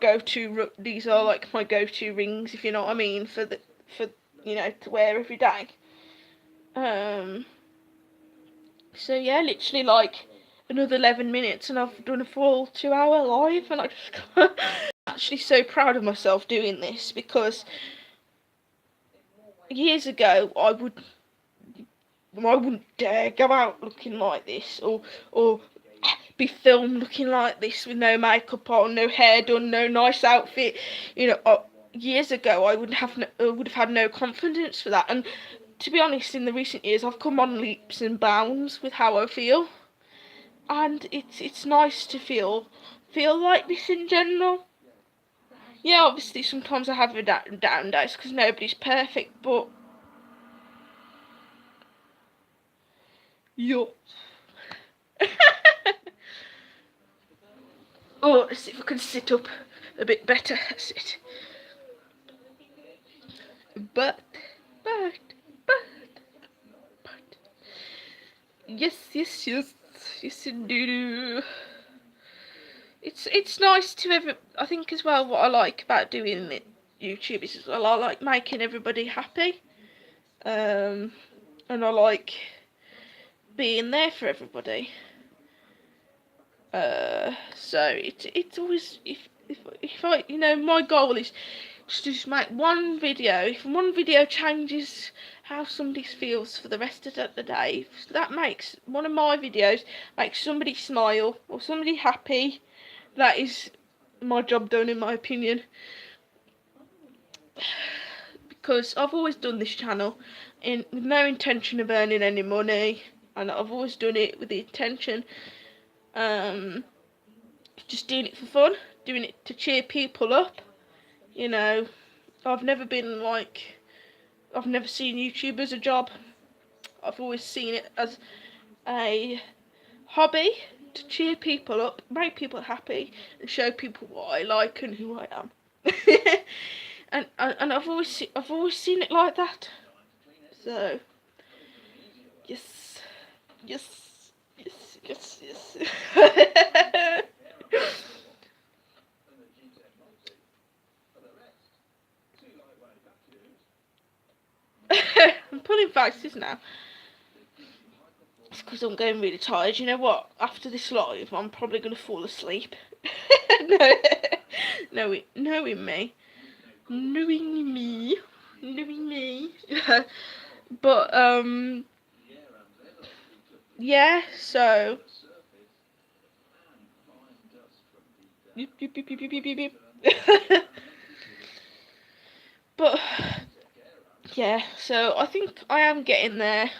my go-to rings, if you know what I mean, for, you know, to wear every day. So yeah, literally, like, another 11 minutes and I've done a full 2-hour live, and I just actually so proud of myself doing this, because years ago I wouldn't dare go out looking like this, or be filmed looking like this with no makeup on, no hair done, no nice outfit. You know, years ago I would have had no confidence for that. And to be honest, in the recent years I've come on leaps and bounds with how I feel, and it's nice to feel like this in general. Yeah, obviously sometimes I have a down days because nobody's perfect, but yup. Oh, let's see if I can sit up a bit better. That's it. But, but, but. Yes, yes, yes. Yes, indeed. It's nice to I think as well what I like about doing it, YouTube is as well, I like making everybody happy. And I like being there for everybody. So it's always if I my goal is to just make one video. If one video changes how somebody feels for the rest of the day, if that makes one of my videos makes somebody smile or somebody happy, that is my job done, in my opinion. Because I've always done this channel with no intention of earning any money, and I've always done it with the intention just doing it for fun, doing it to cheer people up. I've never been like, I've never seen YouTube as a job. I've always seen it as a hobby to cheer people up, make people happy, and show people what I like and who I am. and I've always seen it like that. So yes, yes, yes, yes, yes. I'm pulling faces now. It's because I'm getting really tired. You know what? After this live, I'm probably going to fall asleep. No, knowing me. But, yeah, so. But, yeah, so I think I am getting there.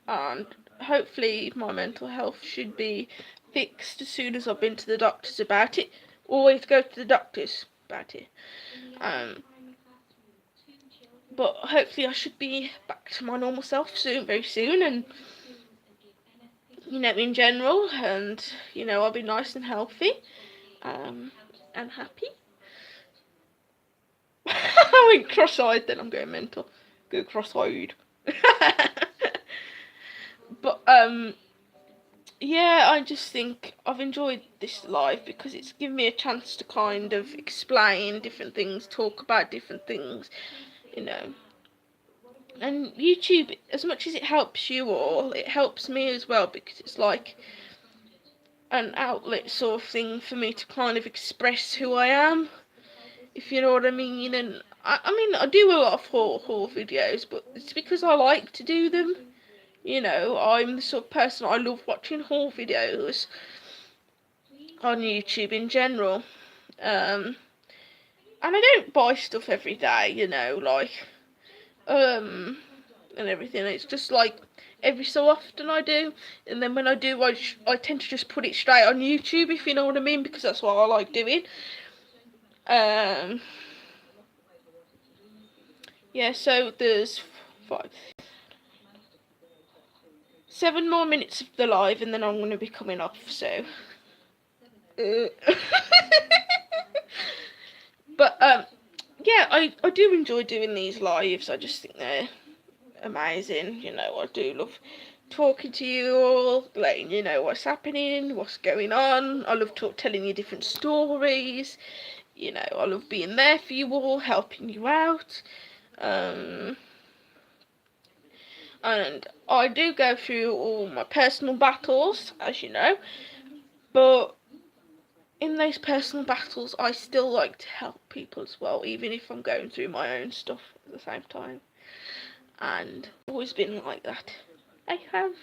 And hopefully my mental health should be fixed as soon as I've been to the doctors about it. Always go to the doctors about it. But hopefully I should be back to my normal self soon, very soon, and in general, and I'll be nice and healthy, and happy. I went cross-eyed, then I'm going mental. Go cross-eyed. But yeah, I just think I've enjoyed this live because it's given me a chance to kind of explain different things, talk about different things, And YouTube, as much as it helps you all, it helps me as well, because it's like an outlet sort of thing for me to kind of express who I am, if you know what I mean. And I do a lot of haul videos, but it's because I like to do them. I'm the sort of person, I love watching haul videos on YouTube in general. And I don't buy stuff every day, and everything. It's just like every so often I do, and then when I do, I tend to just put it straight on YouTube, if you know what I mean, because that's what I like doing. Yeah, so there's 7 more minutes of the live, and then I'm going to be coming off, so. But, yeah, I do enjoy doing these lives. I just think they're amazing. I do love talking to you all, letting you know what's happening, what's going on. I love telling you different stories. I love being there for you all, helping you out. And I do go through all my personal battles, as you know, but in those personal battles, I still like to help people as well, even if I'm going through my own stuff at the same time. And I've always been like that. I have.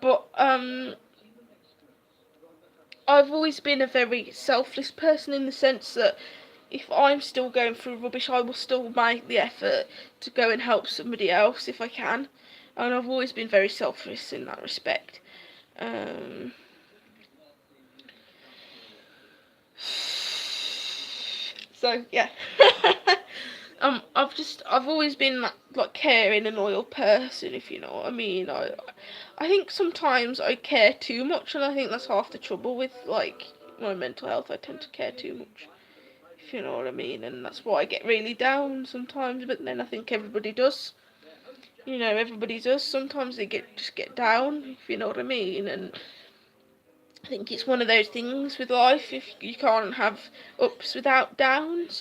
But, I've always been a very selfless person, in the sense that if I'm still going through rubbish, I will still make the effort to go and help somebody else if I can. And I've always been very selfless in that respect. So, yeah. I've always been that, like, caring and loyal person, if you know what I mean. I think sometimes I care too much, and I think that's half the trouble with, like, my mental health. I tend to care too much, if you know what I mean, and that's why I get really down sometimes. But then I think everybody does. You know, everybody does. Sometimes they just get down, if you know what I mean, and I think it's one of those things with life. If you can't have ups without downs.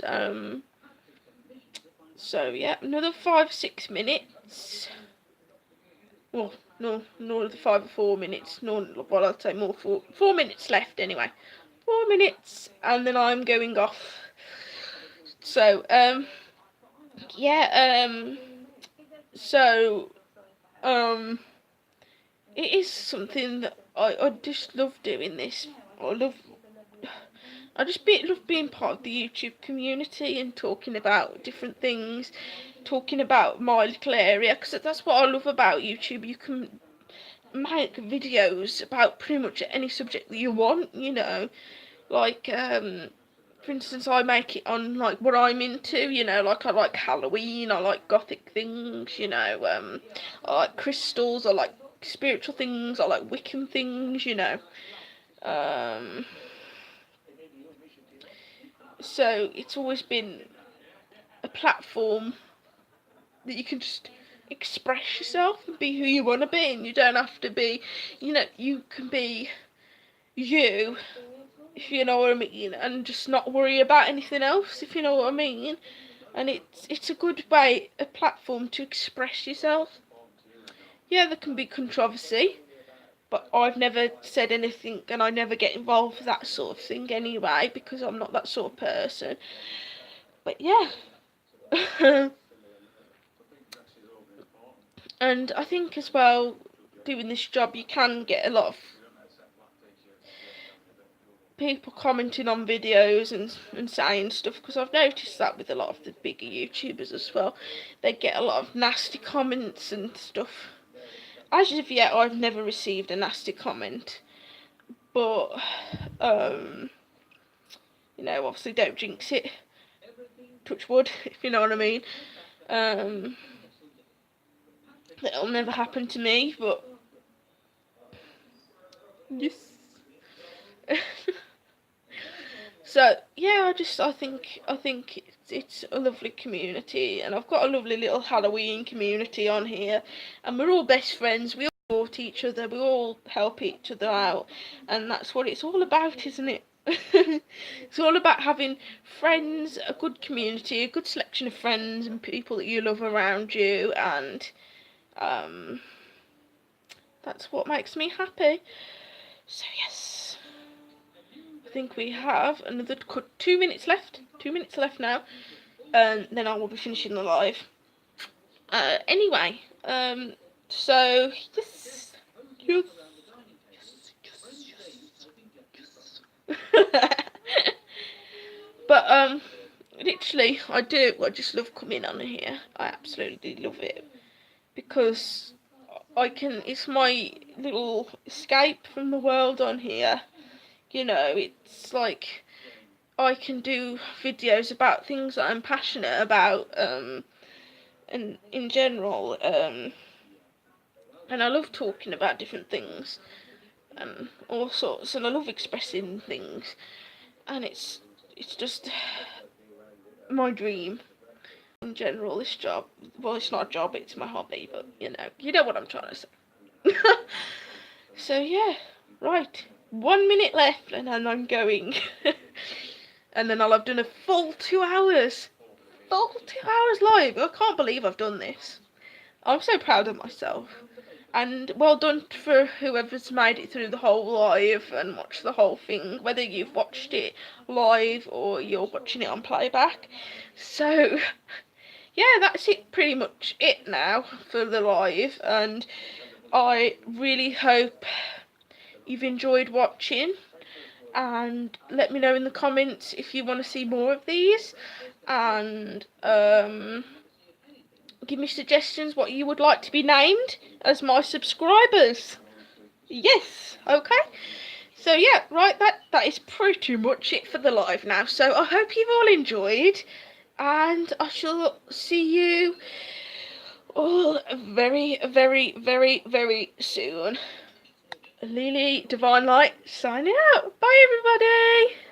So yeah, another 5-6 minutes. Well, no, another 5 or 4 minutes. No, well, I'd say more 4 minutes left anyway. 4 minutes, and then I'm going off. So yeah, so it is something that I just love doing this. Love being part of the YouTube community and talking about different things, talking about my little area, because that's what I love about YouTube. You can make videos about pretty much any subject that you want, you know, like, for instance, I make it on, like, what I'm into, you know, like, I like Halloween, I like gothic things, you know, I like crystals, I like spiritual things, I like Wiccan things, you know, so it's always been a platform that you can just express yourself and be who you want to be, and you don't have to be, you know, you can be you, if you know what I mean, and just not worry about anything else, if you know what I mean. And it's a good way, a platform to express yourself. Yeah, there can be controversy, but I've never said anything, and I never get involved with that sort of thing anyway, because I'm not that sort of person. But yeah. And I think as well, doing this job, you can get a lot of people commenting on videos and saying stuff, because I've noticed that with a lot of the bigger YouTubers as well. They get a lot of nasty comments and stuff. As of yet, I've never received a nasty comment, but you know, obviously don't jinx it. Touch wood, if you know what I mean. That'll never happen to me, but yes. So yeah, I think it's a lovely community, and I've got a lovely little Halloween community on here, and we're all best friends. We all support each other. We all help each other out, and that's what it's all about, isn't it? It's all about having friends, a good community, a good selection of friends and people that you love around you, and that's what makes me happy. So yes, I think we have another 2 minutes left. 2 minutes left now, and then I will be finishing the live. Anyway, so yes, yes, yes, yes, yes. But literally, I just love coming on here. I absolutely love it, because it's my little escape from the world on here. You know, it's like I can do videos about things that I'm passionate about, and in general, and I love talking about different things and all sorts, and I love expressing things, and it's just my dream in general, this job. Well, it's not a job, it's my hobby, but you know what I'm trying to say. So yeah, right, 1 minute left, and then I'm going. And then I'll have done a full 2 hours. Full 2 hours live. I can't believe I've done this. I'm so proud of myself. And well done for whoever's made it through the whole live and watched the whole thing, whether you've watched it live or you're watching it on playback. So yeah, that's pretty much it now for the live, and I really hope you've enjoyed watching, and let me know in the comments if you want to see more of these, and give me suggestions what you would like to be named as my subscribers. Yes, okay. So yeah, right, that is pretty much it for the live now. So I hope you've all enjoyed, and I shall see you all very, very, very, very soon. Lily Divine Light signing out. Bye, everybody.